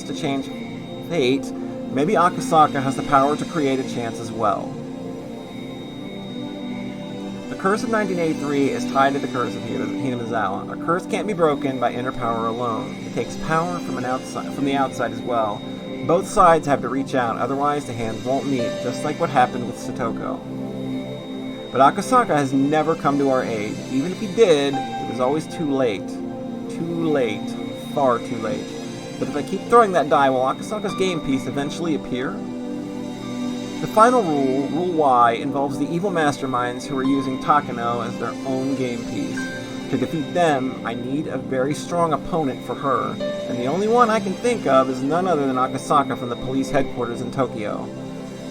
S1: to change fate, maybe Akasaka has the power to create a chance as well. The curse of 1983 is tied to the curse of Hinamizawa. A curse can't be broken by inner power alone. It takes power from the outside as well. Both sides have to reach out, otherwise the hands won't meet, just like what happened with Satoko. But Akasaka has never come to our aid. Even if he did, it was always too late. Too late. Far too late. But if I keep throwing that die, will Akasaka's game piece eventually appear? The final rule, Rule Y, involves the evil masterminds who are using Takano as their own game piece. To defeat them, I need a very strong opponent for her, and the only one I can think of is none other than Akasaka from the police headquarters in Tokyo.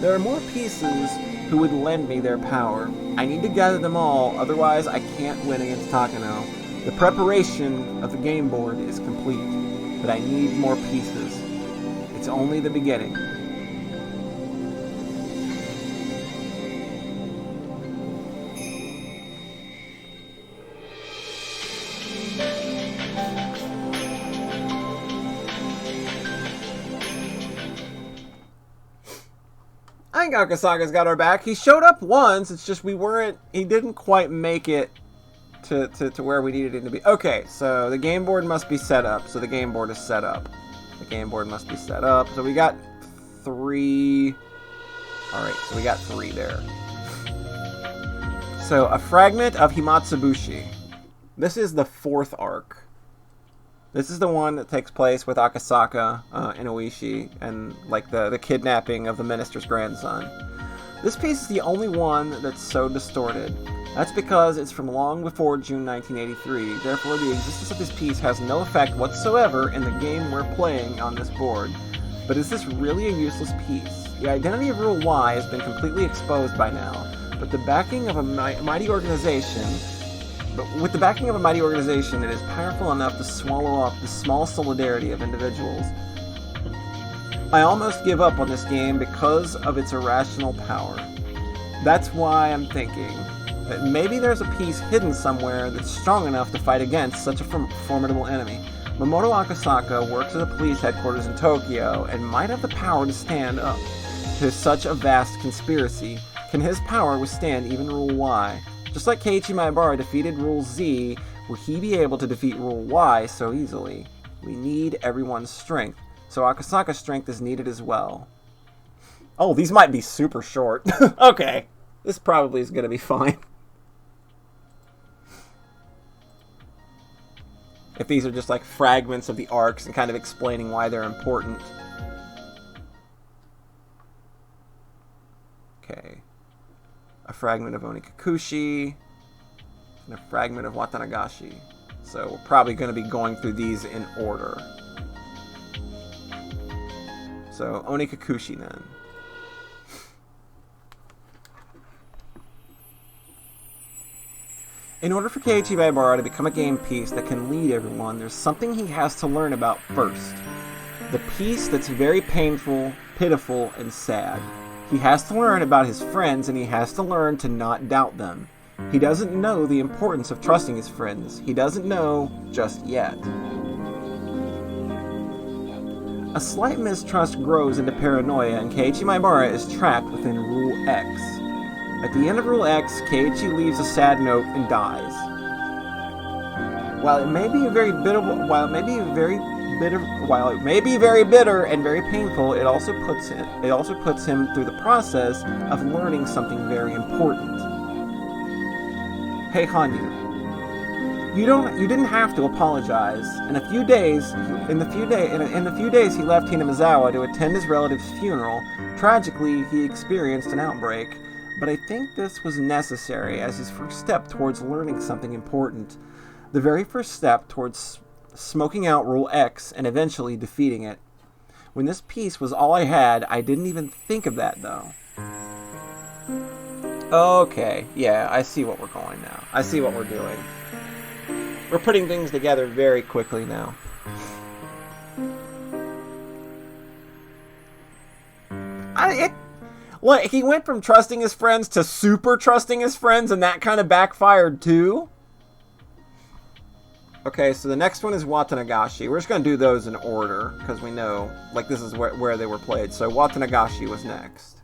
S1: There are more pieces who would lend me their power. I need to gather them all, otherwise I can't win against Takano. The preparation of the game board is complete, but I need more pieces. It's only the beginning. I think Akasaka's got our back. He showed up once, it's just he didn't quite make it to where we needed him to be. Okay, so the game board must be set up. So the game board is set up. The game board must be set up. So we got 3. Alright, so we got 3 there. So, a fragment of Himatsubushi. This is the 4th arc. This is the one that takes place with Akasaka and Oishi and, like, the kidnapping of the minister's grandson. This piece is the only one that's so distorted. That's because it's from long before June 1983, therefore the existence of this piece has no effect whatsoever in the game we're playing on this board. But is this really a useless piece? The identity of Rule Y has been completely exposed by now, but with the backing of a mighty organization, it is powerful enough to swallow up the small solidarity of individuals. I almost give up on this game because of its irrational power. That's why I'm thinking that maybe there's a piece hidden somewhere that's strong enough to fight against such a formidable enemy. Mamoto Akasaka works at the police headquarters in Tokyo and might have the power to stand up to such a vast conspiracy. Can his power withstand even Rule Y? Just like Keiichi Maebara defeated Rule Z, will he be able to defeat Rule Y so easily? We need everyone's strength, so Akasaka's strength is needed as well. Oh, these might be super short. Okay, this probably is going to be fine. If these are just like fragments of the arcs and kind of explaining why they're important. Okay. A fragment of Onikakushi, and a fragment of Watanagashi. So we're probably going to be going through these in order. So Onikakushi then. In order for Keiichi Maebara to become a game piece that can lead everyone, there's something he has to learn about first. The piece that's very painful, pitiful, and sad. He has to learn about his friends, and he has to learn to not doubt them. He doesn't know the importance of trusting his friends. He doesn't know just yet. A slight mistrust grows into paranoia, and Keiichi Maibara is trapped within Rule X. At the end of Rule X, Keiichi leaves a sad note and dies. While it may be very bitter and very painful, it also puts him through the process of learning something very important. Hey Hanyu, you didn't have to apologize. In the few days he left Hinamizawa to attend his relative's funeral. Tragically, he experienced an outbreak, but I think this was necessary as his first step towards learning something important. The very first step towards smoking out Rule X and eventually defeating it. When this piece was all I had, I didn't even think of that, though. Okay, yeah, I see what we're going now. I see what we're doing. We're putting things together very quickly now. He went from trusting his friends to super trusting his friends, and that kind of backfired too. Okay, so the next one is Watanagashi. We're just going to do those in order, because we know, like, this is where they were played. So Watanagashi was next.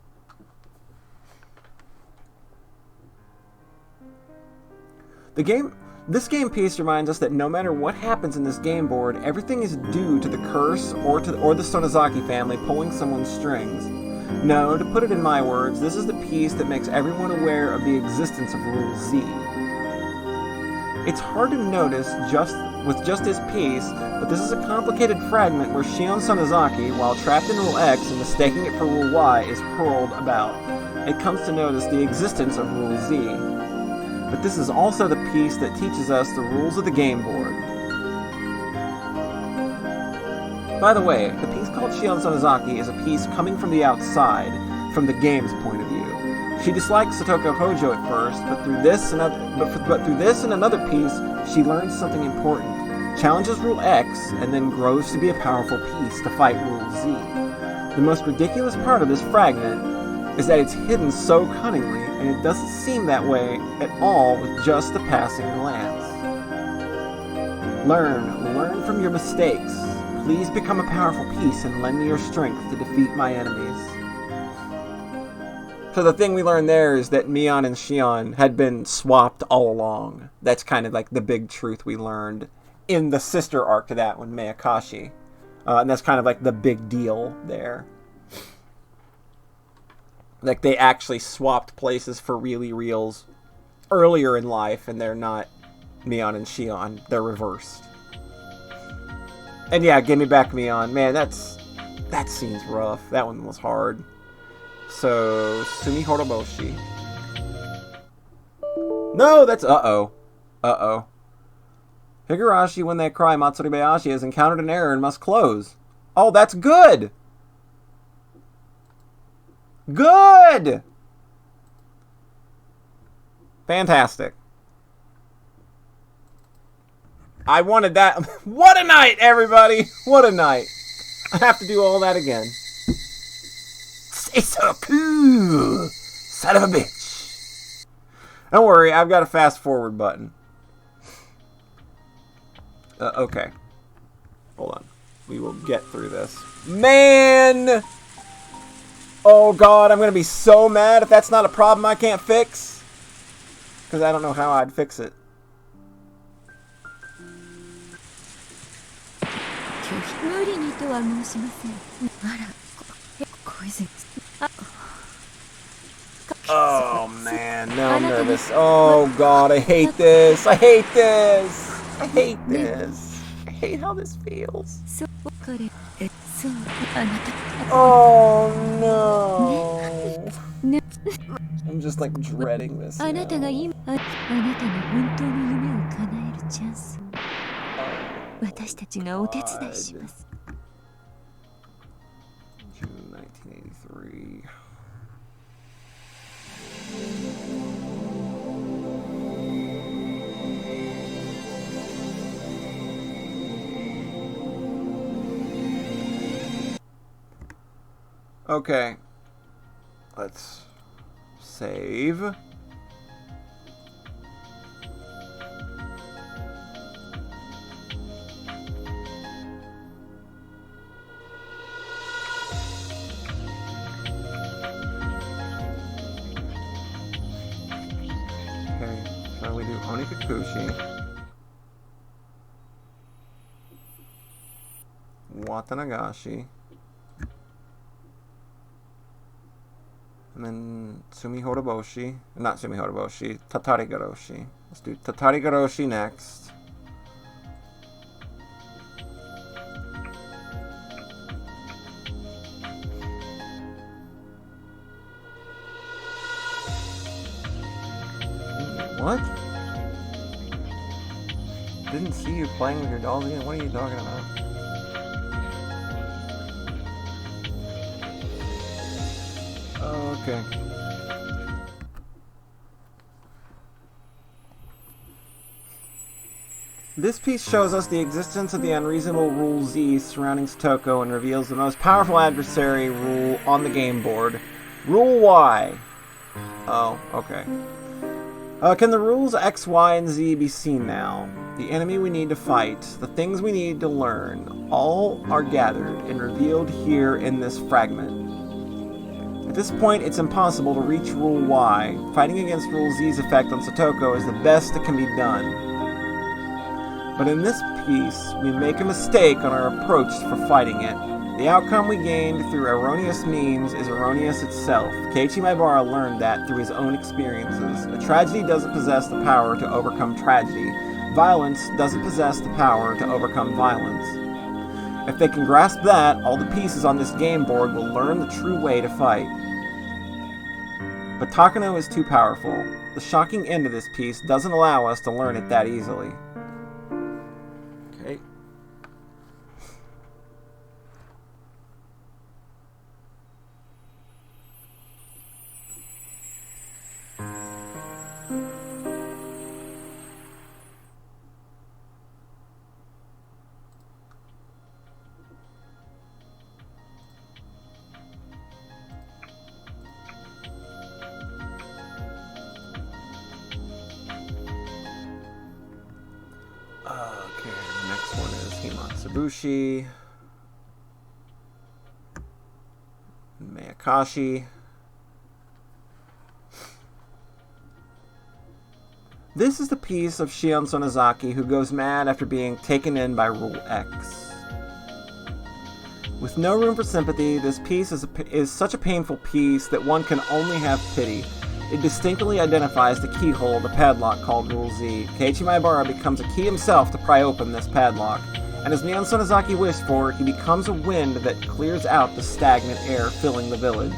S1: This game piece reminds us that no matter what happens in this game board, everything is due to the curse or the Sonozaki family pulling someone's strings. No, to put it in my words, this is the piece that makes everyone aware of the existence of Rule Z. It's hard to notice with just his piece, but this is a complicated fragment where Shion Sonozaki, while trapped in Rule X and mistaking it for Rule Y, is hurled about. It comes to notice the existence of Rule Z. But this is also the piece that teaches us the rules of the game board. By the way, the piece called Shion Sonozaki is a piece coming from the outside, from the game's point of view. She dislikes Satoko Hojo at first, but through this and another piece, she learns something important, challenges Rule X, and then grows to be a powerful piece to fight Rule Z. The most ridiculous part of this fragment is that it's hidden so cunningly, and it doesn't seem that way at all with just a passing glance. Learn from your mistakes. Please become a powerful piece and lend me your strength to defeat my enemies. So the thing we learned there is that Mion and Shion had been swapped all along. That's kind of like the big truth we learned in the sister arc to that one, Mayakashi. And that's kind of like the big deal there. Like, they actually swapped places for really reals earlier in life, and they're not Mion and Shion. They're reversed. And yeah, give me back Mion. Man, that scene's rough. That one was hard. So, Sumi Horoboshi. No, that's uh-oh. Uh-oh. Higurashi, when they cry, Matsuribayashi has encountered an error and must close. Oh, that's good! Good! Fantastic. I wanted that. What a night, everybody! What a night. I have to do all that again. It's so cool! Son of a bitch. Don't worry, I've got a fast forward button. Okay. Hold on. We will get through this. Man! Oh god, I'm going to be so mad if that's not a problem I can't fix. Because I don't know how I'd fix it. Oh man, now I'm nervous. Oh god, I hate this. I hate this. I hate this. I hate how this feels. Oh no. I'm just like dreading this now. June 1983. Okay. Let's save. Onikakushi. Watanagashi. And then Sumihoroboshi. Not Sumihoroboshi. Tatarigoroshi. Let's do Tatarigoroshi next. What? Didn't see you playing with your dolls again. What are you talking about? Okay. This piece shows us the existence of the unreasonable rule Z surrounding Satoko and reveals the most powerful adversary rule on the game board. Rule Y. Oh, okay. Can the rules X, Y, and Z be seen now? The enemy we need to fight, the things we need to learn, all are gathered and revealed here in this fragment. At this point, it's impossible to reach Rule Y. Fighting against Rule Z's effect on Satoko is the best that can be done. But in this piece, we make a mistake on our approach for fighting it. The outcome we gained through erroneous means is erroneous itself. Keiichi Maebara learned that through his own experiences. A tragedy doesn't possess the power to overcome tragedy. Violence doesn't possess the power to overcome violence. If they can grasp that, all the pieces on this game board will learn the true way to fight. But Takano is too powerful. The shocking end of this piece doesn't allow us to learn it that easily. Okay. Okay, the next one is Himatsubushi, Mayakashi. This is the piece of Shion Sonozaki who goes mad after being taken in by Rule X. With no room for sympathy, this piece is such a painful piece that one can only have pity. It distinctly identifies the keyhole of the padlock called Rule Z. Keiichi Maebara becomes a key himself to pry open this padlock, and as Neon Sonozaki wished for, he becomes a wind that clears out the stagnant air filling the village.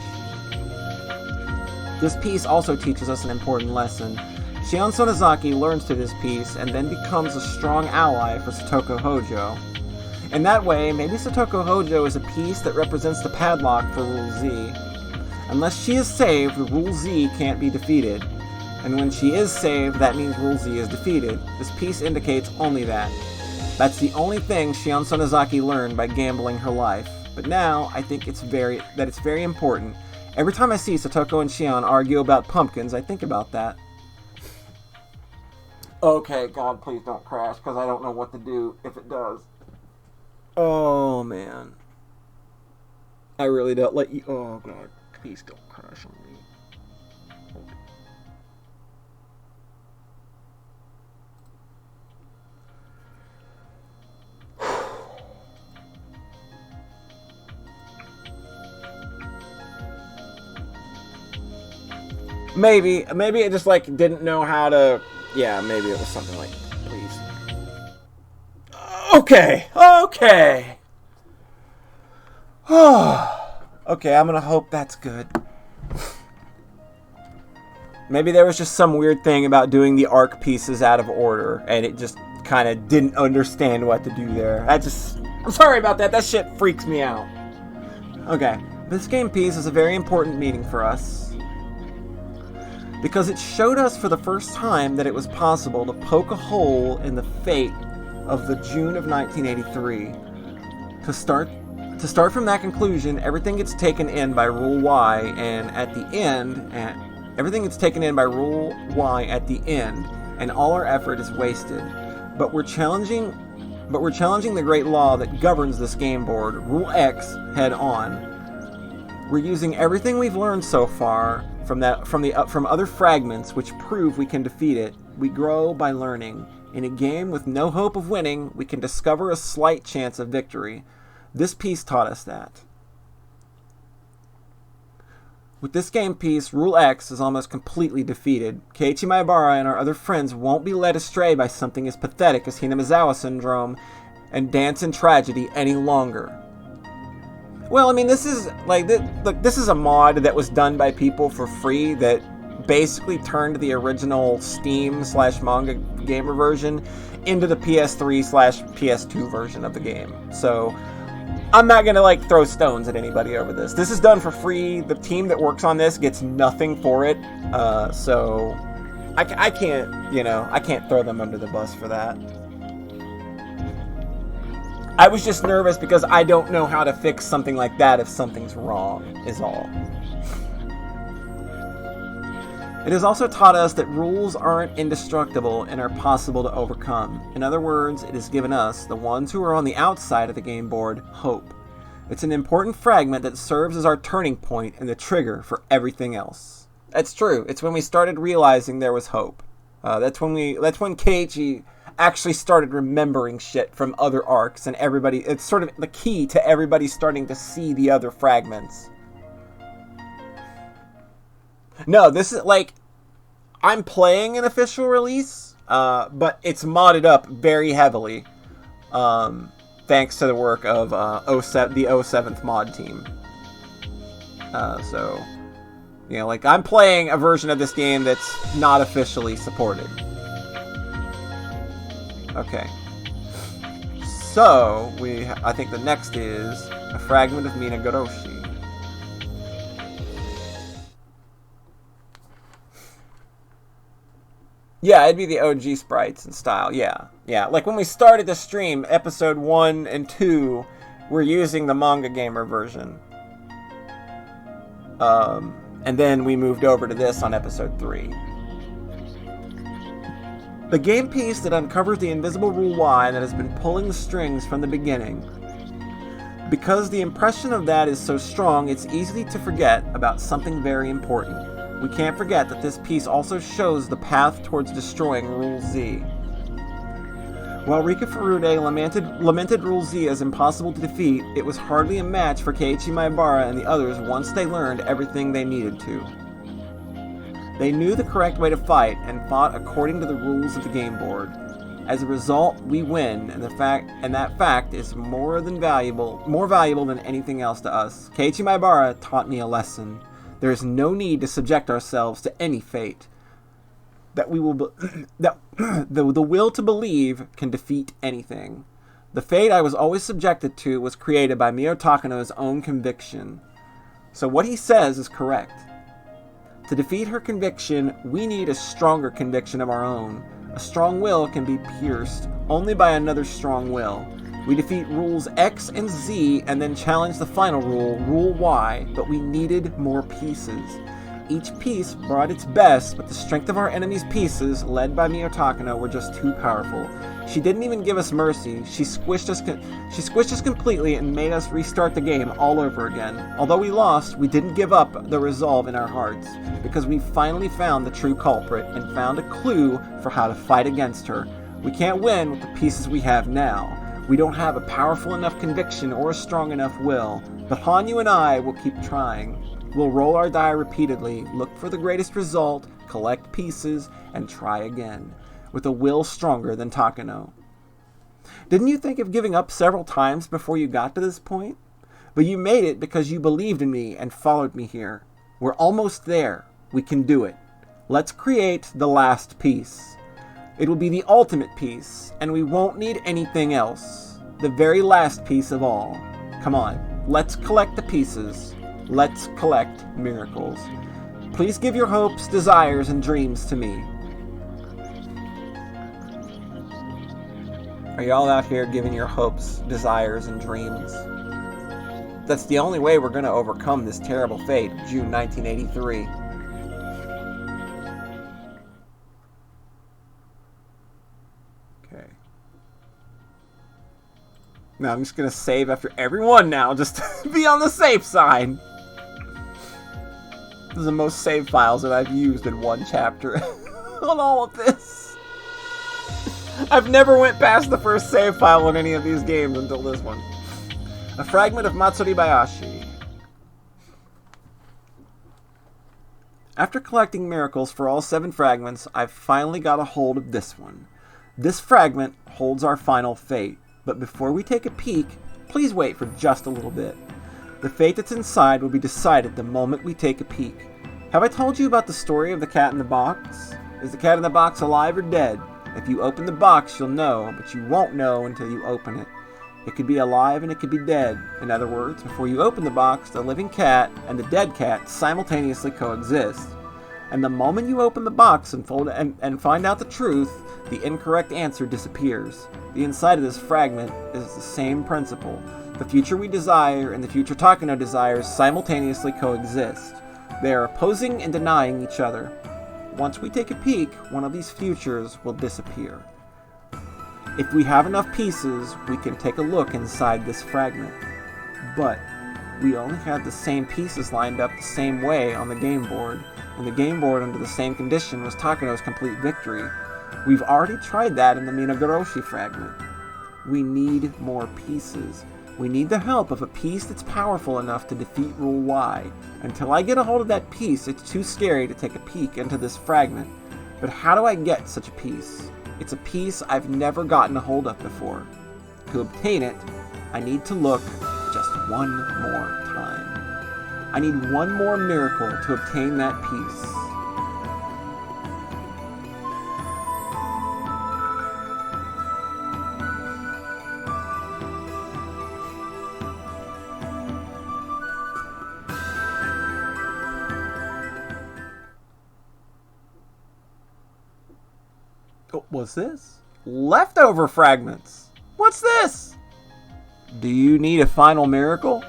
S1: This piece also teaches us an important lesson. Shion Sonozaki learns through this piece and then becomes a strong ally for Satoko Hojo. In that way, maybe Satoko Hojo is a piece that represents the padlock for Rule Z. Unless she is saved, Rule Z can't be defeated. And when she is saved, that means Rule Z is defeated. This piece indicates only that. That's the only thing Shion Sonozaki learned by gambling her life. But now, I think it's very important. Every time I see Satoko and Shion argue about pumpkins, I think about that. Okay, God, please don't crash, because I don't know what to do if it does. Oh, man. I really don't let you... Oh, God. Please don't crash on me. Maybe it just like didn't know how to. Yeah, maybe it was something like, please. Okay. Okay, I'm gonna hope that's good. Maybe there was just some weird thing about doing the arc pieces out of order, and it just kind of didn't understand what to do there. I'm sorry about that. That shit freaks me out. Okay, this game piece is a very important meeting for us, because it showed us for the first time that it was possible to poke a hole in the fate of the June of 1983. To start from that conclusion, everything gets taken in by Rule Y, and at the end, everything gets taken in by Rule Y at the end, and all our effort is wasted. But we're challenging the great law that governs this game board, Rule X, head on. We're using everything we've learned so far from other fragments which prove we can defeat it. We grow by learning. In a game with no hope of winning, we can discover a slight chance of victory. This piece taught us that. With this game piece, Rule X is almost completely defeated. Keiichi Maebara and our other friends won't be led astray by something as pathetic as Hinamizawa Syndrome and Dance in Tragedy any longer. Well, I mean, this is this is a mod that was done by people for free that basically turned the original Steam/manga gamer version into the PS3/PS2 version of the game. So I'm not gonna throw stones at anybody over this. This is done for free. The team that works on this gets nothing for it. So I can't, I can't throw them under the bus for that. I was just nervous because I don't know how to fix something like that if something's wrong, is all. It has also taught us that rules aren't indestructible and are possible to overcome. In other words, it has given us, the ones who are on the outside of the game board, hope. It's an important fragment that serves as our turning point and the trigger for everything else. That's true. It's when we started realizing there was hope. That's when Keiichi actually started remembering shit from other arcs, and it's sort of the key to everybody starting to see the other fragments. No, this is I'm playing an official release, but it's modded up very heavily, thanks to the work of the 07th mod team. So, I'm playing a version of this game that's not officially supported. Okay. So, I think the next is a Fragment of Higurashi. Yeah, it'd be the OG sprites and style. Yeah. Like when we started the stream, episode 1 and 2, we're using the manga gamer version. And then we moved over to this on episode 3. The game piece that uncovers the invisible Rule Y that has been pulling the strings from the beginning. Because the impression of that is so strong, it's easy to forget about something very important. We can't forget that this piece also shows the path towards destroying Rule Z. While Rika Furude lamented Rule Z as impossible to defeat, it was hardly a match for Keiichi Maebara and the others once they learned everything they needed to. They knew the correct way to fight and fought according to the rules of the game board. As a result, we win, and that fact is more valuable than anything else to us. Keiichi Maebara taught me a lesson. There is no need to subject ourselves to any fate. The will to believe can defeat anything. The fate I was always subjected to was created by Mio Takano's own conviction. So what he says is correct. To defeat her conviction, we need a stronger conviction of our own. A strong will can be pierced only by another strong will. We defeat rules X and Z and then challenge the final rule, Rule Y, but we needed more pieces. Each piece brought its best, but the strength of our enemy's pieces, led by Mio Takano, were just too powerful. She didn't even give us mercy. She squished us completely and made us restart the game all over again. Although we lost, we didn't give up the resolve in our hearts, because we finally found the true culprit and found a clue for how to fight against her. We can't win with the pieces we have now. We don't have a powerful enough conviction or a strong enough will, but Hanyu and I will keep trying. We'll roll our die repeatedly, look for the greatest result, collect pieces, and try again, with a will stronger than Takano. Didn't you think of giving up several times before you got to this point? But you made it because you believed in me and followed me here. We're almost there. We can do it. Let's create the last piece. It will be the ultimate piece, and we won't need anything else. The very last piece of all. Come on, let's collect the pieces. Let's collect miracles. Please give your hopes, desires, and dreams to me. Are y'all out here giving your hopes, desires, and dreams? That's the only way we're going to overcome this terrible fate, June 1983. Okay. Now I'm just going to save after every one now, just to be on the safe side. This is the most save files that I've used in one chapter on all of this. I've never went past the first save file in any of these games until this one. A Fragment of Matsuribayashi. After collecting miracles for all 7 fragments, I've finally got a hold of this one. This fragment holds our final fate, but before we take a peek, please wait for just a little bit. The fate that's inside will be decided the moment we take a peek. Have I told you about the story of the cat in the box? Is the cat in the box alive or dead? If you open the box, you'll know, but you won't know until you open it. It could be alive and it could be dead. In other words, before you open the box, the living cat and the dead cat simultaneously coexist. And the moment you open the box and find out the truth, the incorrect answer disappears. The inside of this fragment is the same principle. The future we desire and the future Takano desires simultaneously coexist. They are opposing and denying each other. Once we take a peek, one of these futures will disappear. If we have enough pieces, we can take a look inside this fragment. But we only had the same pieces lined up the same way on the game board, and the game board under the same condition was Takano's complete victory. We've already tried that in the Higurashi fragment. We need more pieces. We need the help of a piece that's powerful enough to defeat Rule Y. Until I get a hold of that piece, it's too scary to take a peek into this fragment. But how do I get such a piece? It's a piece I've never gotten a hold of before. To obtain it, I need to look just one more time. I need one more miracle to obtain that piece. What's this? Leftover fragments. What's this? Do you need a final miracle?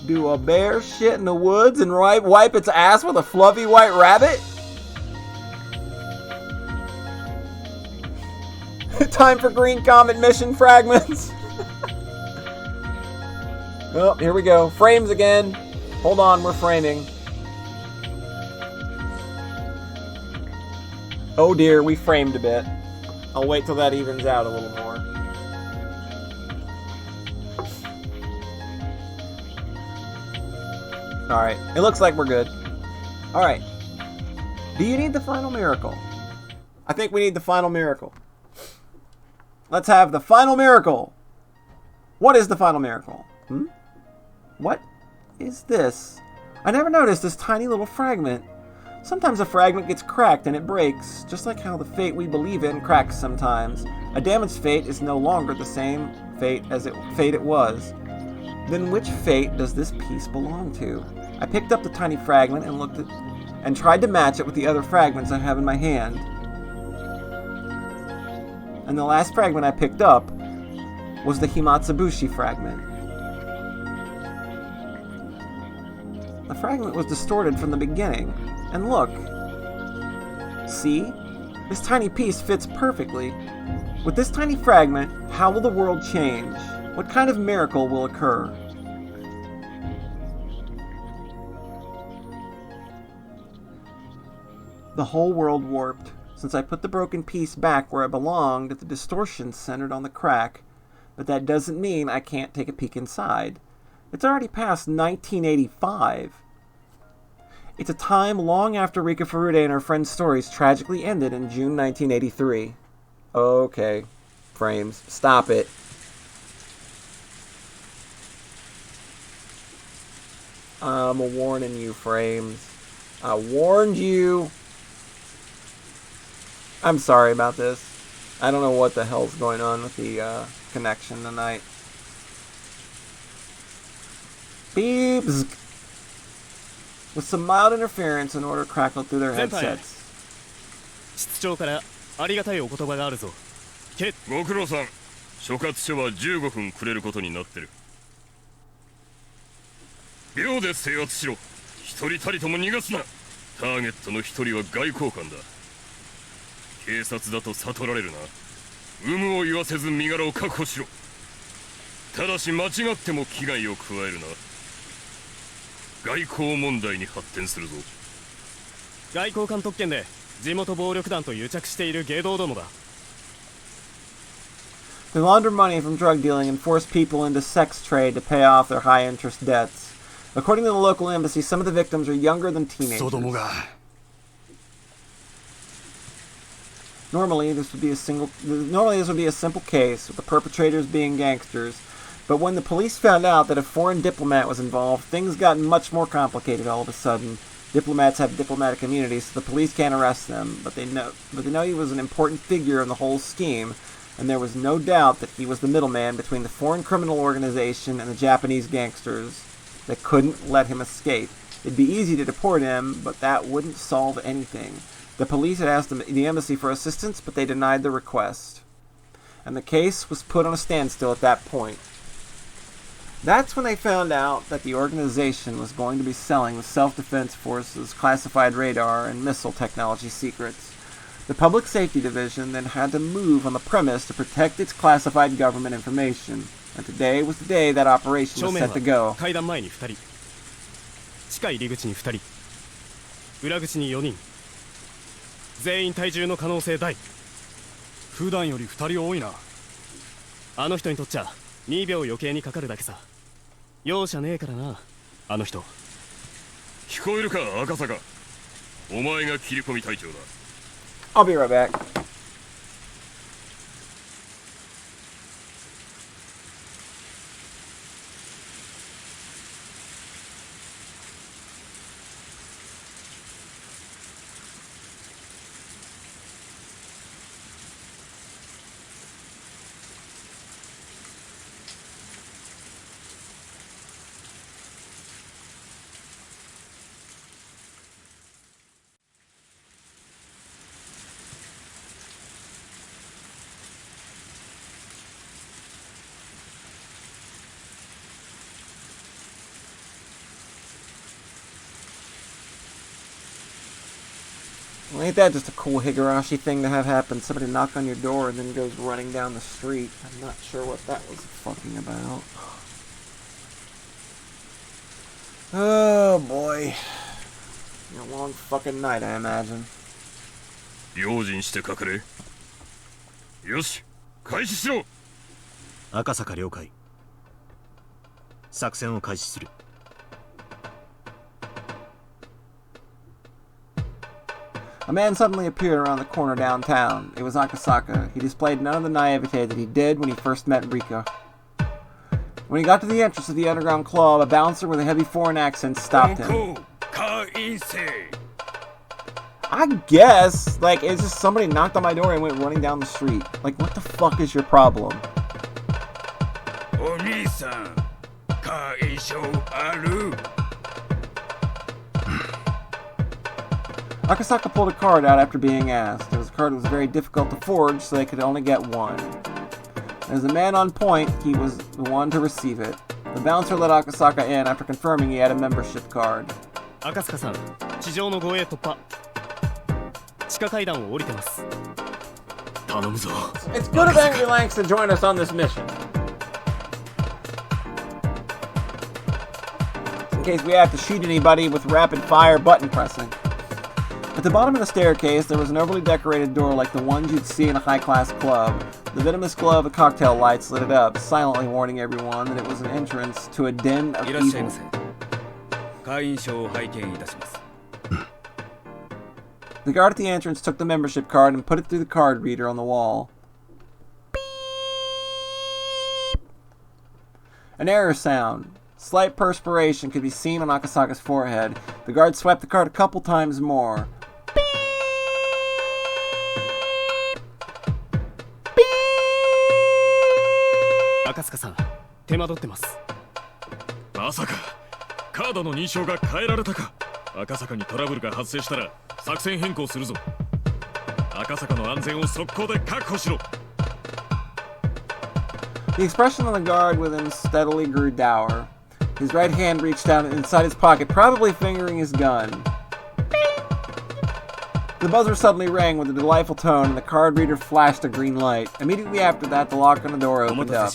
S1: Do a bear shit in the woods and wipe its ass with a fluffy white rabbit? Time for Green Comet mission fragments. Oh, here we go. Frames again. Hold on, we're framing. Oh dear, we framed a bit. I'll wait till that evens out a little more. Alright, it looks like we're good. Alright. Do you need the final miracle? I think we need the final miracle. Let's have the final miracle. What is the final miracle? What is this? I never noticed this tiny little fragment. Sometimes a fragment gets cracked and it breaks, just like how the fate we believe in cracks sometimes. A damaged fate is no longer the same fate as it was. Then which fate does this piece belong to? I picked up the tiny fragment and looked at and tried to match it with the other fragments I have in my hand. And the last fragment I picked up was the Himatsubushi fragment. The fragment was distorted from the beginning. And look, see? This tiny piece fits perfectly. With this tiny fragment, how will the world change? What kind of miracle will occur? The whole world warped. Since I put the broken piece back where it belonged, the distortion's centered on the crack. But that doesn't mean I can't take a peek inside. It's already past 1985. It's a time long after Rika Furude and her friend's stories tragically ended in June 1983. Okay, frames, stop it. I'm warning you, frames. I warned you. I'm sorry about this. I don't know what the hell's going on with the connection tonight. Beeps! With some mild interference, an order crackled through their headsets.
S5: 室長からありがたいお言葉があるぞ。ご苦労さん。所轄署は15分くれることになってる。秒で制圧しろ。一人たりとも逃がすな。ターゲットの一人は外交官だ。警察だと悟られるな。有無を言わせず身柄を確保しろ。ただし間違っても危害を加えるな。外交問題に発展するぞ。外交官特権で
S6: 地元暴力団と癒着している芸道どもだ。
S1: They launder money from drug dealing and force people into sex trade to pay off their high-interest debts. According to the local embassy, some of the victims are younger than teenagers.
S3: 子供が
S1: Normally, this would be a simple case, with the perpetrators being gangsters. But when the police found out that a foreign diplomat was involved, things got much more complicated all of a sudden. Diplomats have diplomatic immunity, so the police can't arrest them, but they know he was an important figure in the whole scheme, and there was no doubt that he was the middleman between the foreign criminal organization and the Japanese gangsters. They couldn't let him escape. It'd be easy to deport him, but that wouldn't solve anything. The police had asked the embassy for assistance, but they denied the request. And the case was put on a standstill at that point. That's when they found out that the organization was going to be selling the Self-Defense Force's classified radar and missile technology secrets. The Public Safety Division then had to move on the premise to protect its classified government information. And today was the day that operation was set to go.
S6: 階段前に2人、地下入り口に2人、裏口に4人、全員体重の可能性大。
S3: 普段より2人多いな。
S6: あの人にとっちゃ2秒余計にかかるだけさ。容赦ねえからな、あの人。
S5: 聞こえるか、赤坂。お前が切り込み隊長だ。
S1: I'll be right back. Well, ain't that just a cool Higurashi thing to have happen? Somebody knock on your door and then goes running down the street. I'm not sure what that was fucking about. Oh boy. A long fucking night, I imagine.
S5: 用心してかかれ。よし、開始しろ。
S7: 赤坂了解。作戦を開始する。
S1: A man suddenly appeared around the corner downtown. It was Akasaka. He displayed none of the naivete that he did when he first met Rika. When he got to the entrance of the underground club, a bouncer with a heavy foreign accent stopped him. I guess, like, it's just somebody knocked on my door and went running down the street. Like, what the fuck is your problem? Akasaka pulled a card out after being asked. It was a card that was very difficult to forge, so they could only get one. As a man on point, he was the one to receive it. The bouncer let Akasaka in after confirming he had a membership card.
S6: 赤塚さん、地上の護衛突破。地下階段を降りてます。
S3: 頼むぞ。
S1: It's good of Angry Lanks to join us on this mission. In case we have to shoot anybody with rapid fire button pressing. At the bottom of the staircase, there was an overly decorated door like the ones you'd see in a high-class club. The venomous glow of the cocktail lights lit it up, silently warning everyone that it was an entrance to a den of evil. The guard at the entrance took the membership card and put it through the card reader on the wall. Beep. An error sound. Slight perspiration could be seen on Akasaka's forehead. The guard swept the card a couple times more.
S6: Akasaka-san, 手間取ってます。
S3: まさかカードの認証が変えられたか。赤坂にトラブルが発生したら作戦変更するぞ。赤坂の安全を速攻で確保しろ。
S1: The expression on the guard with him steadily grew dour. His right hand reached down inside his pocket, probably fingering his gun. The buzzer suddenly rang with a delightful tone, and the card reader flashed a green light. Immediately after that, the lock on the door opened up.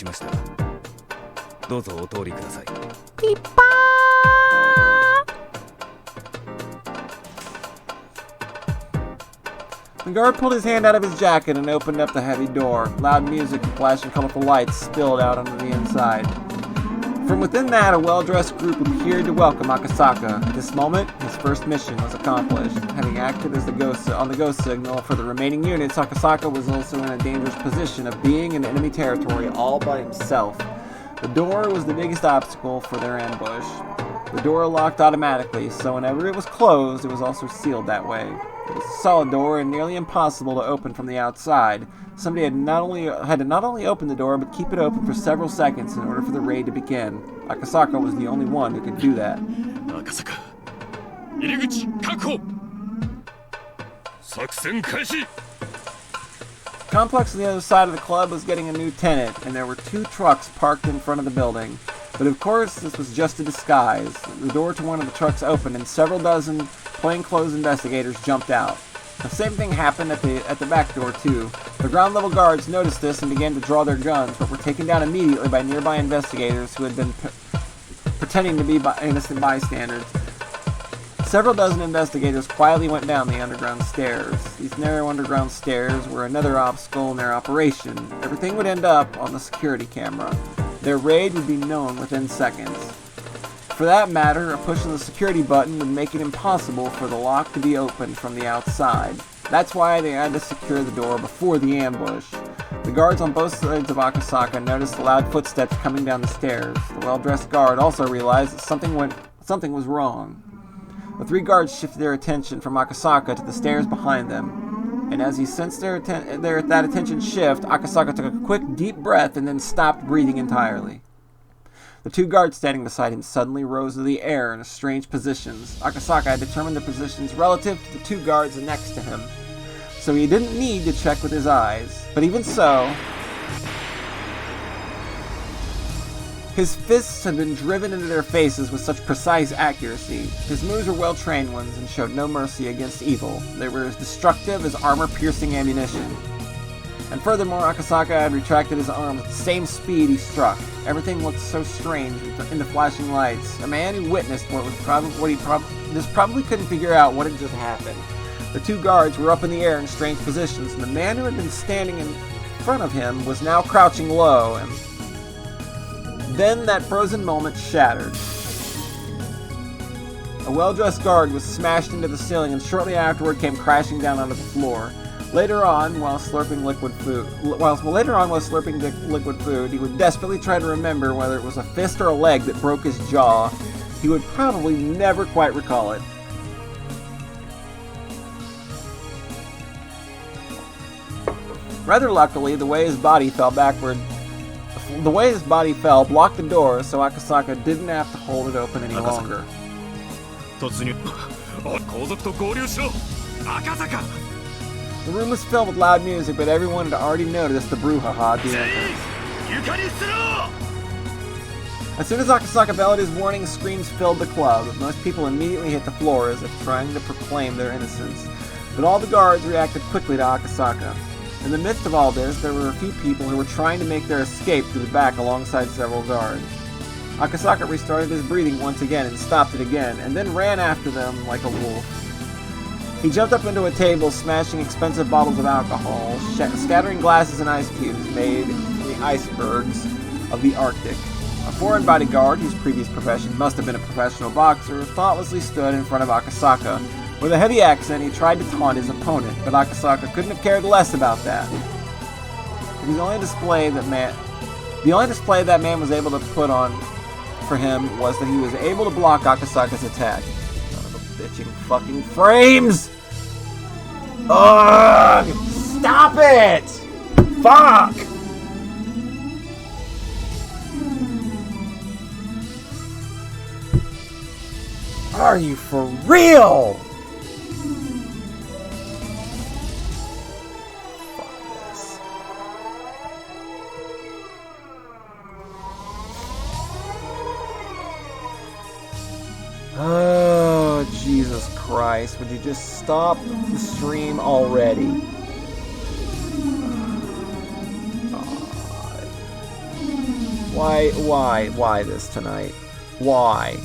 S1: The guard pulled his hand out of his jacket and opened up the heavy door. Loud music and flashing colorful lights spilled out onto the inside. From within that, a well-dressed group appeared to welcome Akasaka. At this moment, his first mission was accomplished. Having acted as the ghost signal for the remaining units, Akasaka was also in a dangerous position of being in enemy territory all by himself. The door was the biggest obstacle for their ambush. The door locked automatically, so whenever it was closed, it was also sealed that way. It was a solid door and nearly impossible to open from the outside. Somebody had to not only open the door, but keep it open for several seconds in order for the raid to begin. Akasaka was the only one who could do that.
S3: Akasaka, 入り口確保。
S5: 作戦開始。
S1: The complex on the other side of the club was getting a new tenant, and there were 2 trucks parked in front of the building. But of course, this was just a disguise. The door to one of the trucks opened, and several dozen plainclothes investigators jumped out. The same thing happened at the back door, too. The ground-level guards noticed this and began to draw their guns, but were taken down immediately by nearby investigators who had been pretending to be innocent bystanders. Several dozen investigators quietly went down the underground stairs. These narrow underground stairs were another obstacle in their operation. Everything would end up on the security camera. Their raid would be known within seconds. For that matter, a push of the security button would make it impossible for the lock to be opened from the outside. That's why they had to secure the door before the ambush. The guards on both sides of Akasaka noticed the loud footsteps coming down the stairs. The well-dressed guard also realized that something was wrong. The 3 guards shifted their attention from Akasaka to the stairs behind them. And as he sensed that attention shift, Akasaka took a quick, deep breath and then stopped breathing entirely. The 2 guards standing beside him suddenly rose to the air in strange positions. Akasaka had determined the positions relative to the 2 guards next to him, so he didn't need to check with his eyes. But even so, his fists had been driven into their faces with such precise accuracy. His moves were well-trained ones and showed no mercy against evil. They were as destructive as armor-piercing ammunition. And furthermore, Akasaka had retracted his arms at the same speed he struck. Everything looked so strange in the flashing lights. A man who witnessed this probably couldn't figure out what had just happened. The 2 guards were up in the air in strange positions, and the man who had been standing in front of him was now crouching low, and then that frozen moment shattered. A well-dressed guard was smashed into the ceiling and shortly afterward came crashing down onto the floor. Later on, while slurping liquid food, he would desperately try to remember whether it was a fist or a leg that broke his jaw. He would probably never quite recall it. Rather luckily, the way his body fell blocked the door, so Akasaka didn't have to hold it open any longer.
S3: 突入。後続と合流しろ。赤坂。
S1: The room was filled with loud music, but everyone had already noticed the brouhaha at the entrance. As soon as Akasaka bellowed his warning, screams filled the club. Most people immediately hit the floor as if trying to proclaim their innocence. But all the guards reacted quickly to Akasaka. In the midst of all this, there were a few people who were trying to make their escape through the back alongside several guards. Akasaka restarted his breathing once again and stopped it again, and then ran after them like a wolf. He jumped up into a table, smashing expensive bottles of alcohol, scattering glasses and ice cubes made from the icebergs of the Arctic. A foreign bodyguard, whose previous profession must have been a professional boxer, thoughtlessly stood in front of Akasaka. With a heavy accent, he tried to taunt his opponent, but Akasaka couldn't have cared less about that. The only display that man was able to put on for him was that he was able to block Akasaka's attack. Son of a bitching fucking frames! Ugh! Stop it! Fuck! Are you for real? Oh, Jesus Christ. Would you just stop the stream already? God. Why this tonight? Why?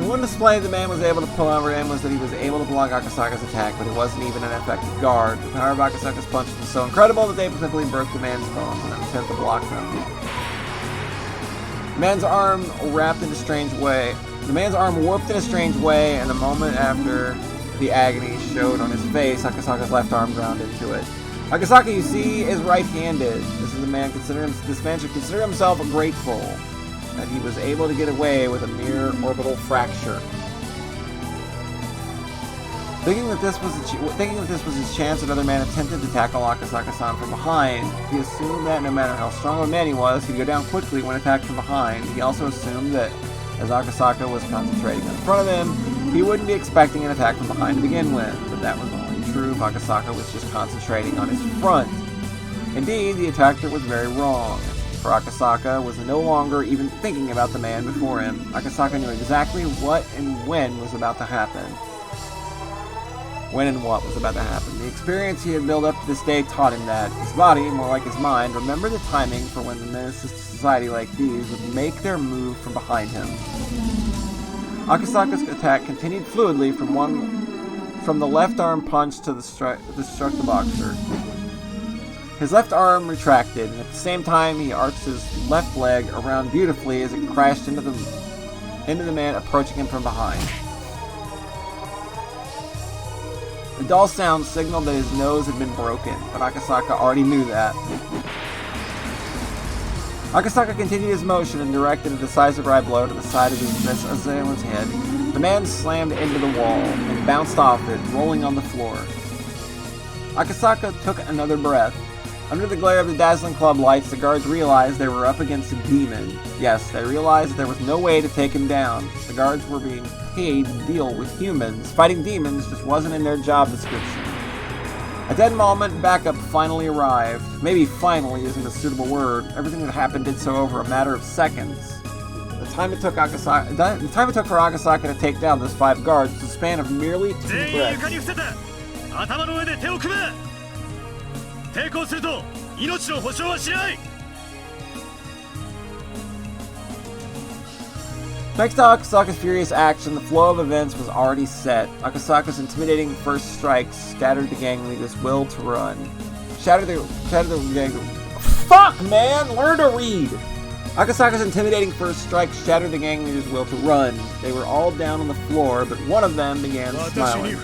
S1: one display the man was able to pull over in was that he was able to block Akasaka's attack, but he wasn't even an effective guard. The power of Akasaka's punches was so incredible that they simply broke the man's bones in an attempt to block them. The man's arm warped in a strange way, and a moment after the agony showed on his face, Akasaka's left arm ground into it. Akasaka, you see, is right-handed. This man should consider himself grateful that he was able to get away with a mere orbital fracture. Thinking that this was his chance, another man attempted to tackle Akasaka-san from behind. He assumed that no matter how strong of a man he was, he'd go down quickly when attacked from behind. He also assumed that as Akasaka was concentrating in front of him, he wouldn't be expecting an attack from behind to begin with. But that was only true if Akasaka was just concentrating on his front. Indeed, the attacker was very wrong, for Akasaka was no longer even thinking about the man before him. Akasaka knew exactly what and when was about to happen. When and what was about to happen. The experience he had built up to this day taught him that his body, more like his mind, remembered the timing for when the menaces to society like these would make their move from behind him. Akasaka's attack continued fluidly from the left arm punch to struck the boxer. His left arm retracted, and at the same time he arched his left leg around beautifully as it crashed into the man approaching him from behind. The dull sound signaled that his nose had been broken, but Akasaka already knew that. Akasaka continued his motion and directed a decisive right blow to the side of his assailant's head. The man slammed into the wall and bounced off it, rolling on the floor. Akasaka took another breath. Under the glare of the dazzling club lights, the guards realized they were up against a demon. Yes, they realized there was no way to take him down. The guards were being paid to deal with humans. Fighting demons just wasn't in their job description. At that moment, backup finally arrived. Maybe finally isn't a suitable word. Everything that happened did so over a matter of seconds. The time it took for Akasaka to take down those 5 guards was a span of merely 2 breaths. Thanks to Akasaka's furious action, the flow of events was already set. Akasaka's intimidating first strike scattered the gang leader's will to run. Fuck, man! Learn to read! Akasaka's intimidating first strike shattered the gang leader's will to run. They were all down on the floor, but one of them began smiling.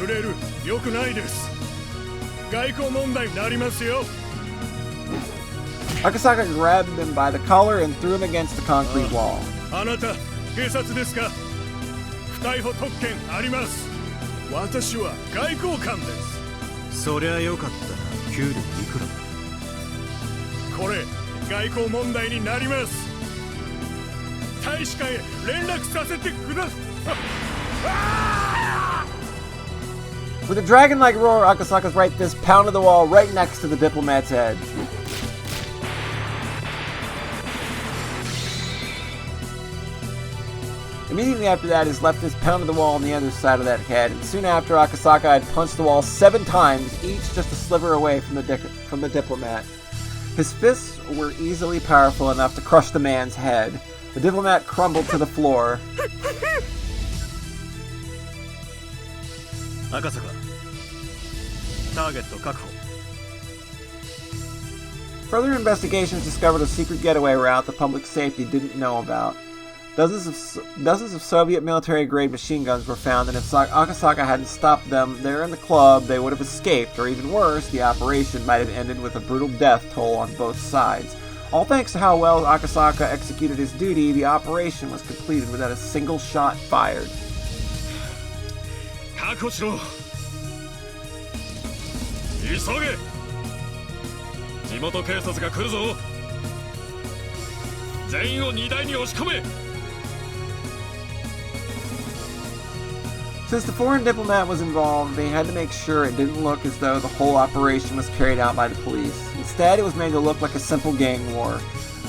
S1: Akasaka grabbed him by the collar and threw him against the concrete wall.
S5: 警察ですか。不逮捕特権あります。私は外交官です。
S7: そりゃよかったな。給料いくら？
S5: これ外交問題になります。大使館へ連絡させてください。
S1: With a dragon-like roar, Akasaka's right fist pounded the wall right next to the diplomat's head. Immediately after that, his left fist pounded the wall on the other side of that head, and soon after, Akasaka had punched the wall 7 times, each just a sliver away from the diplomat. His fists were easily powerful enough to crush the man's head. The diplomat crumbled to the floor.
S7: Akasaka, target確保.
S1: Further investigations discovered a secret getaway route the public safety didn't know about. Dozens of Soviet military-grade machine guns were found, and if Akasaka hadn't stopped them there in the club, they would have escaped, or even worse, the operation might have ended with a brutal death toll on both sides. All thanks to how well Akasaka executed his duty, the operation was completed without a single shot fired.
S3: 確保しろ。急げ。地元警察が来るぞ。全員を荷台に押し込め。
S1: Since the foreign diplomat was involved, they had to make sure it didn't look as though the whole operation was carried out by the police. Instead, it was made to look like a simple gang war.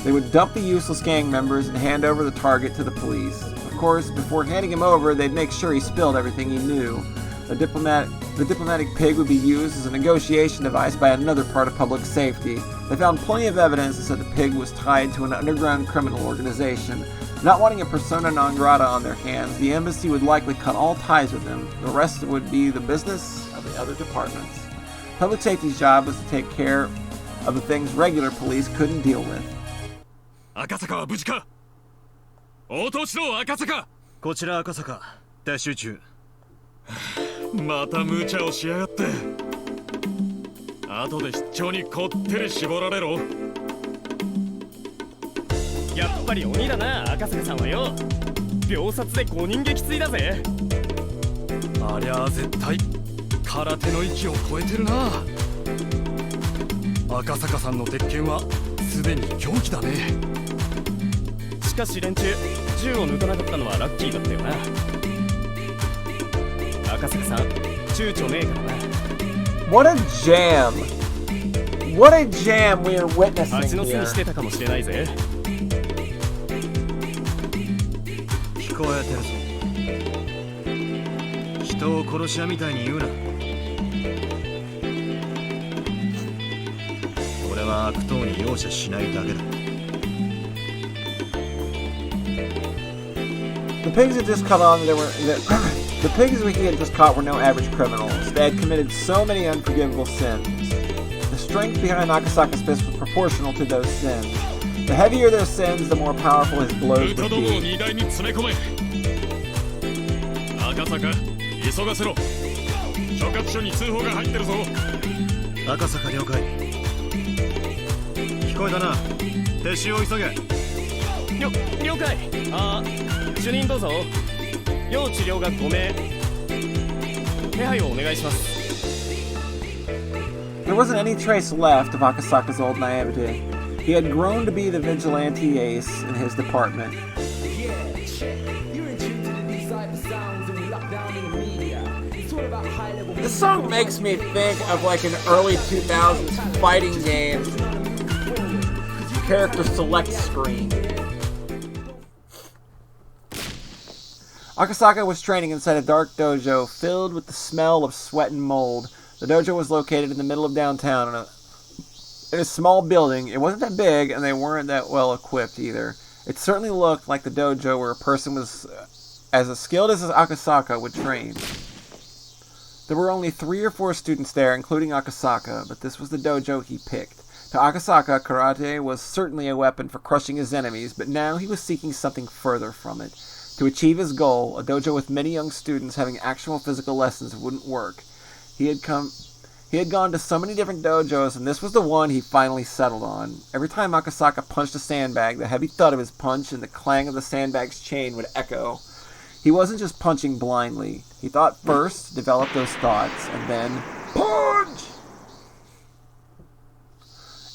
S1: They would dump the useless gang members and hand over the target to the police. Of course, before handing him over, they'd make sure he spilled everything he knew. The diplomatic pig would be used as a negotiation device by another part of public safety. They found plenty of evidence that said the pig was tied to an underground criminal organization. Not wanting a persona non grata on their hands, the embassy would likely cut all ties with him. The rest would be the business of the other departments. Public safety's job was to take care of the things regular police couldn't deal with.
S3: 赤坂は無事か？応答しろ、赤坂！
S7: こちら赤坂、撤収中。
S3: また無茶をしやがって。後で出張にこってり絞られろ。
S6: やっぱり鬼だな、赤坂さんはよ。秒殺で5人撃墜だぜ。
S5: ありゃあ絶対空手の域を超えてるな。赤坂さんの鉄拳はすでに狂気だね。
S6: しかし連中、銃を抜かなかったのはラッキーだったよな。赤坂さん、躊躇ねえからな。
S1: What a jam! What a jam we are witnessing
S6: 蜂の巣
S1: here.
S6: にしてたかもしれないぜ。
S7: 聞こえてるぞ。人を殺し屋みたいに言うな。俺は悪党に容赦しないだけだ。
S1: The pigs had just caught on. The pigs he had just caught were no average criminals. They had committed so many unforgivable sins. The strength behind Akasaka's fist was proportional to those sins. The heavier their sins, the more powerful his blows
S3: 歌
S1: would
S3: どもを
S1: be.
S3: 荷台に詰め込め。赤坂、急がせろ。所轄署に通報が入ってるぞ。
S7: 赤坂了解。聞こえたな。撤収を急げ。
S6: 了解。主任どうぞ。要治療が5名。手配をお願いします。
S1: There wasn't any trace left of Akasaka's old naivety. He had grown to be the vigilante ace in his department. This song makes me think of like an early 2000s fighting game character select screen. Akasaka was training inside a dark dojo filled with the smell of sweat and mold. The dojo was located in the middle of downtown in a small building. It wasn't that big, and they weren't that well equipped either. It certainly looked like the dojo where a person was as skilled as Akasaka would train. There were only 3 or 4 students there, including Akasaka, but this was the dojo he picked. To Akasaka, karate was certainly a weapon for crushing his enemies, but now he was seeking something further from it. To achieve his goal, a dojo with many young students having actual physical lessons wouldn't work. He had gone to so many different dojos, and this was the one he finally settled on. Every time Akasaka punched a sandbag, the heavy thud of his punch and the clang of the sandbag's chain would echo. He wasn't just punching blindly. He thought first, developed those thoughts, and then punch!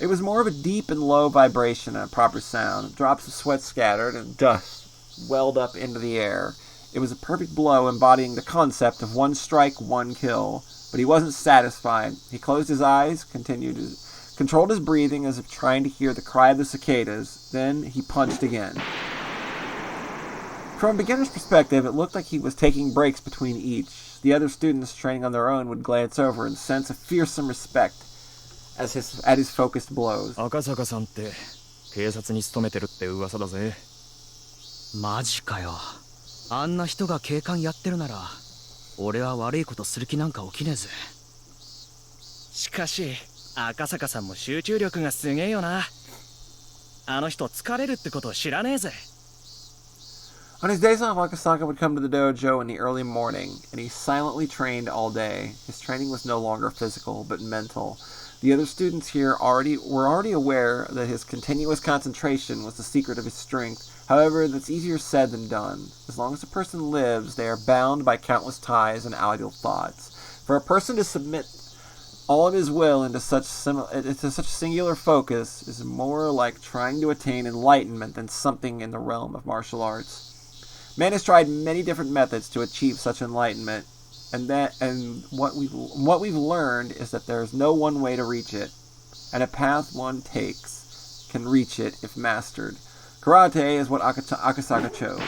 S1: It was more of a deep and low vibration and a proper sound. Drops of sweat scattered, and dust welled up into the air. It was a perfect blow embodying the concept of 1 strike, 1 kill. But he wasn't satisfied. He closed his eyes, controlled his breathing as if trying to hear the cry of the cicadas. Then he punched again. From a beginner's perspective, it looked like he was taking breaks between each. The other students training on their own would glance over and sense a fearsome respect at his focused blows.
S6: 赤坂さんって警察に勤めてるって噂だぜ。
S8: マジかよ。あんな人が警官やってるなら俺は悪いことする気なんか起きねえぜ。しかし赤坂さんも集中力がすげえよな。あの人疲れるってことを知らねえぜ。
S1: On his days off, Akasaka would come to the dojo in the early morning, and he silently trained all day. His training was no longer physical, but mental. The other students here were already aware that his continuous concentration was the secret of his strength. However, that's easier said than done. As long as a person lives, they are bound by countless ties and idle thoughts. For a person to submit all of his will into such singular focus is more like trying to attain enlightenment than something in the realm of martial arts. Man has tried many different methods to achieve such enlightenment, and what we've learned is that there is no one way to reach it, and a path one takes can reach it if mastered. Karate is what Akasaka chose.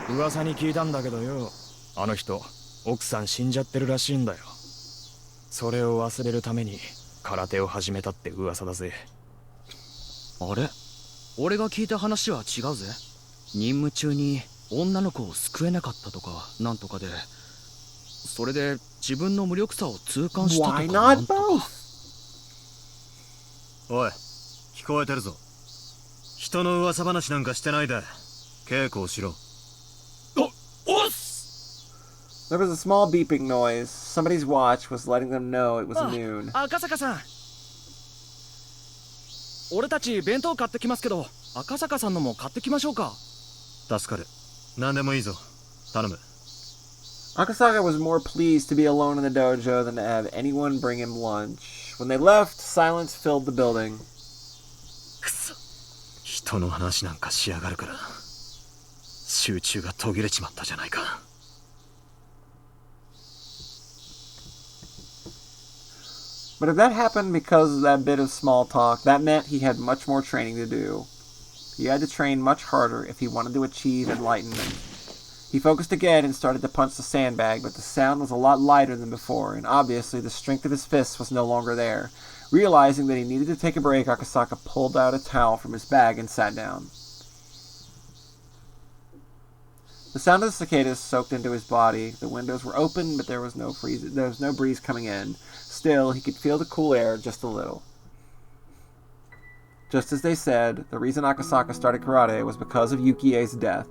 S6: 噂に聞いたんだけどよ。あの人
S8: 奥さん死んじゃってるらしいんだよ。それを忘れるために空手を始めたって噂だぜ。あれ、俺が聞いた話は違うぜ。任務中に女の子を救えなかったとかなんとかで、それで自分の無力さを痛感したとか
S1: Why
S8: なん
S1: not
S8: とか。
S1: both?
S7: おい、聞こえてるぞ。人の噂話なんかしてないで稽古をしろ。
S5: おっす。
S1: There was a small beeping noise. Somebody's watch was letting them know it was noon.
S8: 赤坂さん、俺たち弁当買ってきますけど、赤坂さんのも買ってきましょうか。
S7: 助かる。何でもいいぞ。頼む。
S1: Akasaka was more pleased to be alone in the dojo than to have anyone bring him lunch. When they left, silence filled the building.
S7: くそ。人の話なんかしやがるから集中が途切れちまったじゃないか。
S1: But if that happened because of that bit of small talk, that meant he had much more training to do. He had to train much harder if he wanted to achieve enlightenment. He focused again and started to punch the sandbag, but the sound was a lot lighter than before, and obviously the strength of his fists was no longer there. Realizing that he needed to take a break, Akasaka pulled out a towel from his bag and sat down. The sound of the cicadas soaked into his body. The windows were open, but there was no breeze coming in. Still, he could feel the cool air just a little. Just as they said, the reason Akasaka started karate was because of Yukie's death.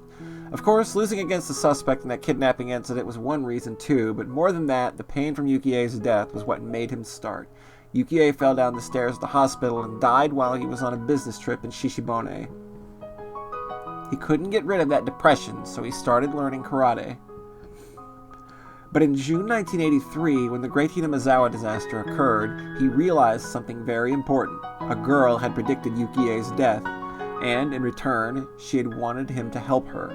S1: Of course, losing against the suspect in that kidnapping incident was one reason too, but more than that, the pain from Yukie's death was what made him start. Yukie fell down the stairs at the hospital and died while he was on a business trip in Shishibone. He couldn't get rid of that depression, so he started learning karate. But in June 1983, when the Great Hinamizawa disaster occurred, he realized something very important. A girl had predicted Yukie's death, and in return, she had wanted him to help her.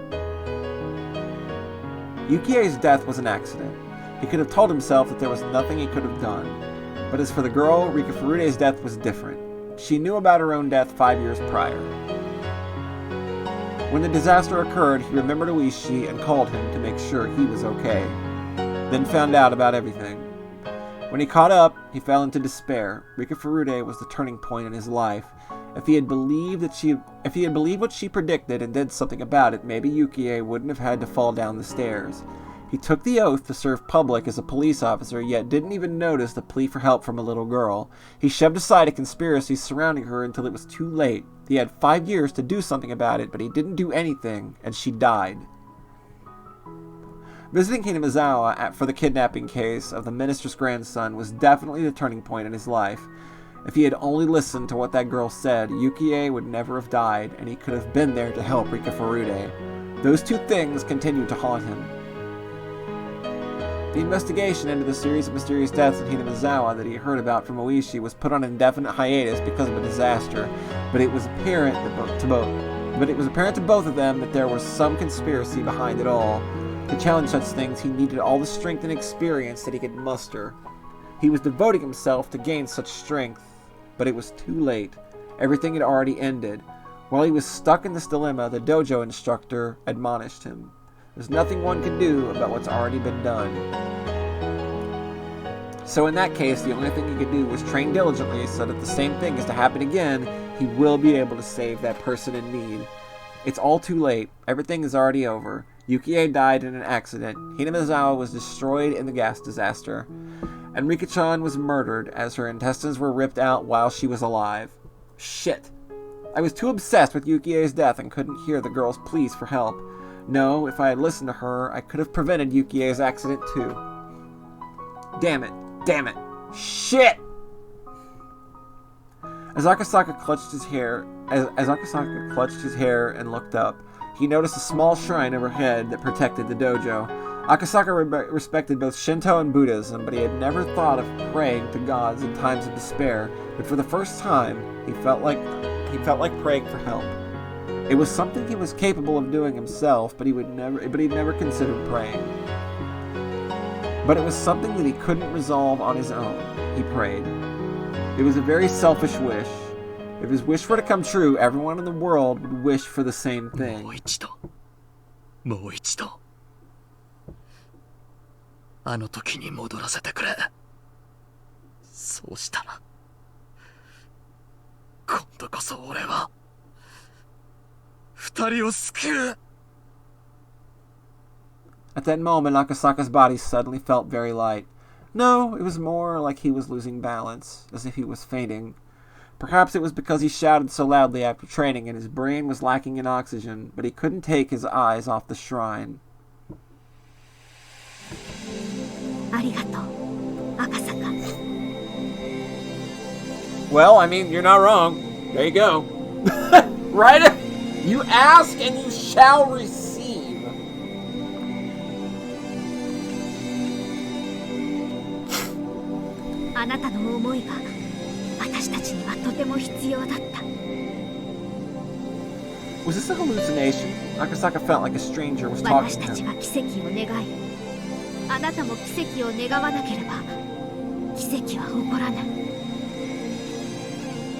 S1: Yukie's death was an accident. He could have told himself that there was nothing he could have done. But as for the girl, Rika Furude's death was different. She knew about her own death 5 years prior. When the disaster occurred, he remembered Oishi and called him to make sure he was okay. Then found out about everything. When he caught up, he fell into despair. Rika Furude was the turning point in his life. If he had believed what she predicted and did something about it, maybe Yukie wouldn't have had to fall down the stairs. He took the oath to serve public as a police officer, yet didn't even notice the plea for help from a little girl. He shoved aside a conspiracy surrounding her until it was too late. He had 5 years to do something about it, but he didn't do anything, and she died. Visiting Hinamizawa for the kidnapping case of the minister's grandson was definitely the turning point in his life. If he had only listened to what that girl said, Yukie would never have died, and he could have been there to help Rika Furude. Those two things continued to haunt him. The investigation into the series of mysterious deaths in Hinamizawa that he heard about from Oishi was put on indefinite hiatus because of a disaster, but it was apparent to both of them that there was some conspiracy behind it all. To challenge such things, he needed all the strength and experience that he could muster. He was devoting himself to gain such strength, but it was too late. Everything had already ended. While he was stuck in this dilemma, the dojo instructor admonished him. There's nothing one can do about what's already been done. So in that case, the only thing he could do was train diligently so that if the same thing is to happen again, he will be able to save that person in need. It's all too late. Everything is already over. Yukie died in an accident. Hinamizawa was destroyed in the gas disaster. And Rika-chan was murdered as her intestines were ripped out while she was alive. Shit. I was too obsessed with Yukie's death and couldn't hear the girl's pleas for help. No, if I had listened to her, I could have prevented Yukie's accident too. Damn it. Damn it. Shit! As Akasaka clutched his hair and looked up, he noticed a small shrine overhead that protected the dojo. Akasaka respected both Shinto and Buddhism, but he had never thought of praying to gods in times of despair. But for the first time, he felt like praying for help. It was something he was capable of doing himself, but he'd never considered praying. But it was something that he couldn't resolve on his own. He prayed. It was a very selfish wish. If his wish were to come true, everyone in the world would wish for the same thing.
S7: あの時に戻らせてくれ。そうしたら今度こそ俺は二人を救う。
S1: At that moment, Akasaka's body suddenly felt very light. No, it was more like he was losing balance, as if he was fainting. Perhaps it was because he shouted so loudly after training and his brain was lacking in oxygen, but he couldn't take his eyes off the shrine.
S2: ありがとう、赤坂。
S1: Well, I mean, you're not wrong. There you go. Right? You ask and you shall receive.
S2: あなたの思いが私たちにはとても必要だった。
S1: Was this a hallucination? Akasaka felt like a stranger was talking
S2: 私
S1: to
S2: たち
S1: him.
S2: が奇跡を願い、あなたも奇跡を願わなければ奇跡は起こらない。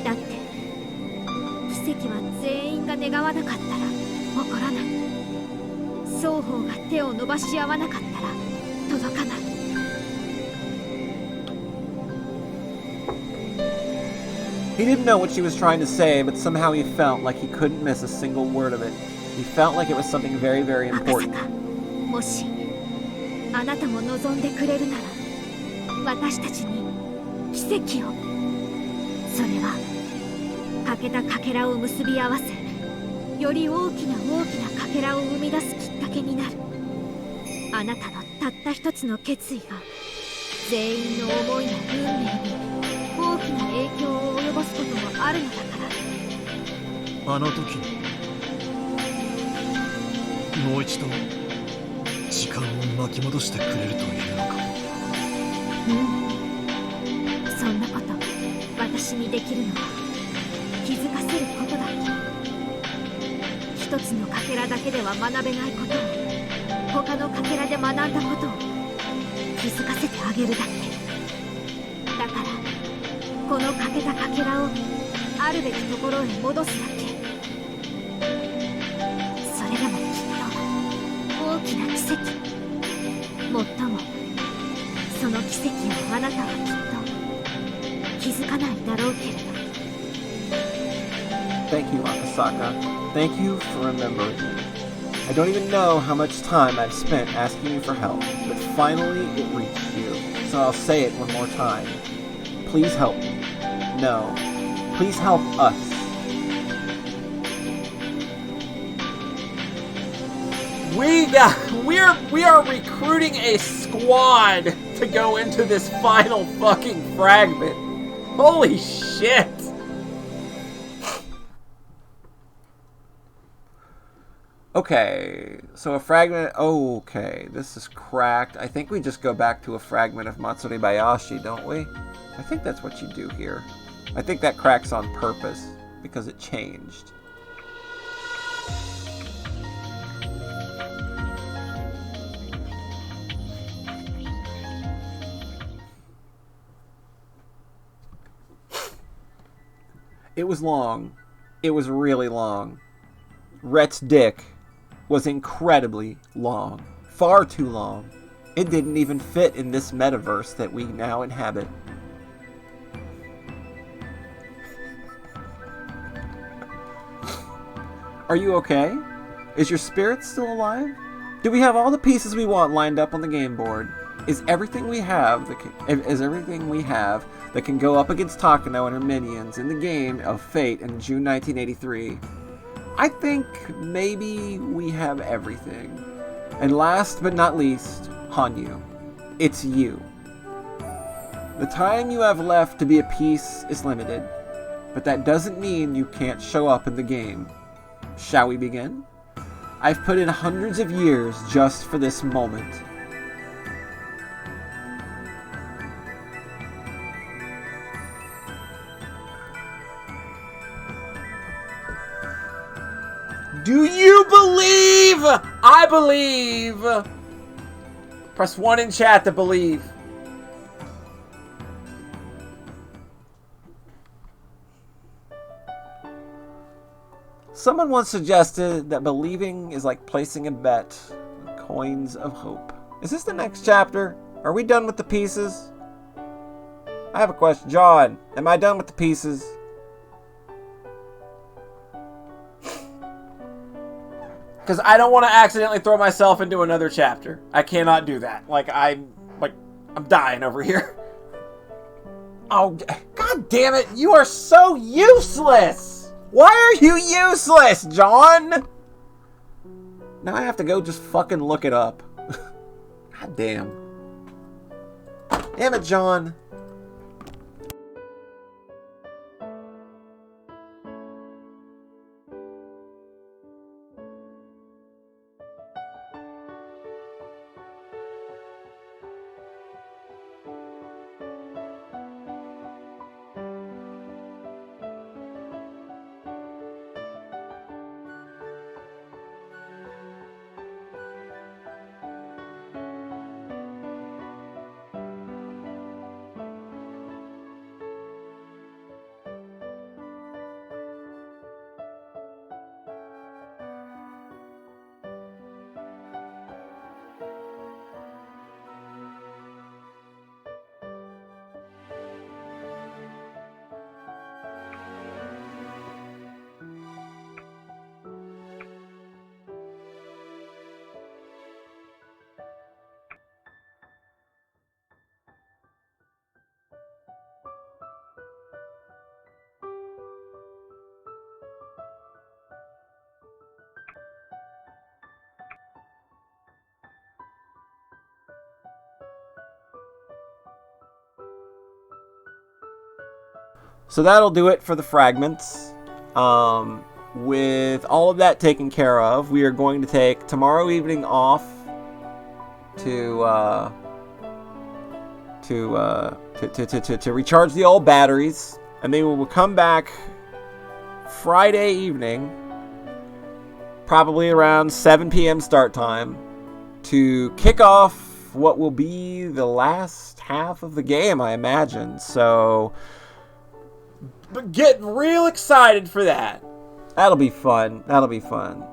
S2: だって奇跡は全員が願わなかったら起こらない。双方が手を伸ばし合わなかったら届かない。
S1: He didn't know what she was trying to say, but somehow he felt like he couldn't miss a single word of it. He felt like it was something very, very
S2: 赤
S1: important.
S2: 坂、もしあなたも望んでくれるなら私たちに奇跡を。それは欠けたかけらを結び合わせ、より大きなかけらを生み出すきっかけになる。あなたのたった一つの決意が全員の思いや運命に大きな影響を及ぼすこともあるのだから。
S7: あの時にもう一度時間を巻き戻してくれるというのか。
S2: そんなこと私にできるのは気づかせることだけ。一つのかけらだけでは学べないことを他のかけらで学んだことを気づかせてあげるだけ。だからこの欠けたかけらをあるべきところへ戻すだけ。それでもきっと大きな奇跡、もっともその奇跡をあなたはきっと気づかないだろうけれど。
S1: Thank you, Akasaka. Thank you for remembering me. I don't even know how much time I've spent asking you for help, but finally it reached you. So I'll say it one more time. Please help me. No. Please help us. We are recruiting a squad to go into this final fucking fragment. Holy shit. Okay, so a fragment. Okay, this is cracked. I think we just go back to a fragment of Matsuribayashi, don't we? I think that's what you do here. I think that cracks on purpose because it changed. It was long. It was really long. Rhett's dick was incredibly long. Far too long. It didn't even fit in this metaverse that we now inhabit. Are you okay? Is your spirit still alive? Do we have all the pieces we want lined up on the game board? Is everything we have that can go up against Takano and her minions in the game of Fate in June 1983? I think maybe we have everything. And last but not least, Hanyu. It's you. The time you have left to be a piece is limited, but that doesn't mean you can't show up in the game. Shall we begin? I've put in hundreds of years just for this moment. Do you believe? I believe. Press 1 in chat to believe. Someone once suggested that believing is like placing a bet. Coins of hope. Is this the next chapter? Are we done with the pieces? I have a question. John, am I done with the pieces? Because I don't want to accidentally throw myself into another chapter. I cannot do that. I'm dying over here. Oh, god damn it. You are so useless. Why are you useless, John? Now I have to go just fucking look it up. God damn. Damn it, John. So that'll do it for the fragments. With all of that taken care of, we are going to take tomorrow evening off to recharge the old batteries, and then we will come back Friday evening, probably around 7 p.m. start time, to kick off what will be the last half of the game, I imagine. So, but getting real excited for that. That'll be fun. That'll be fun.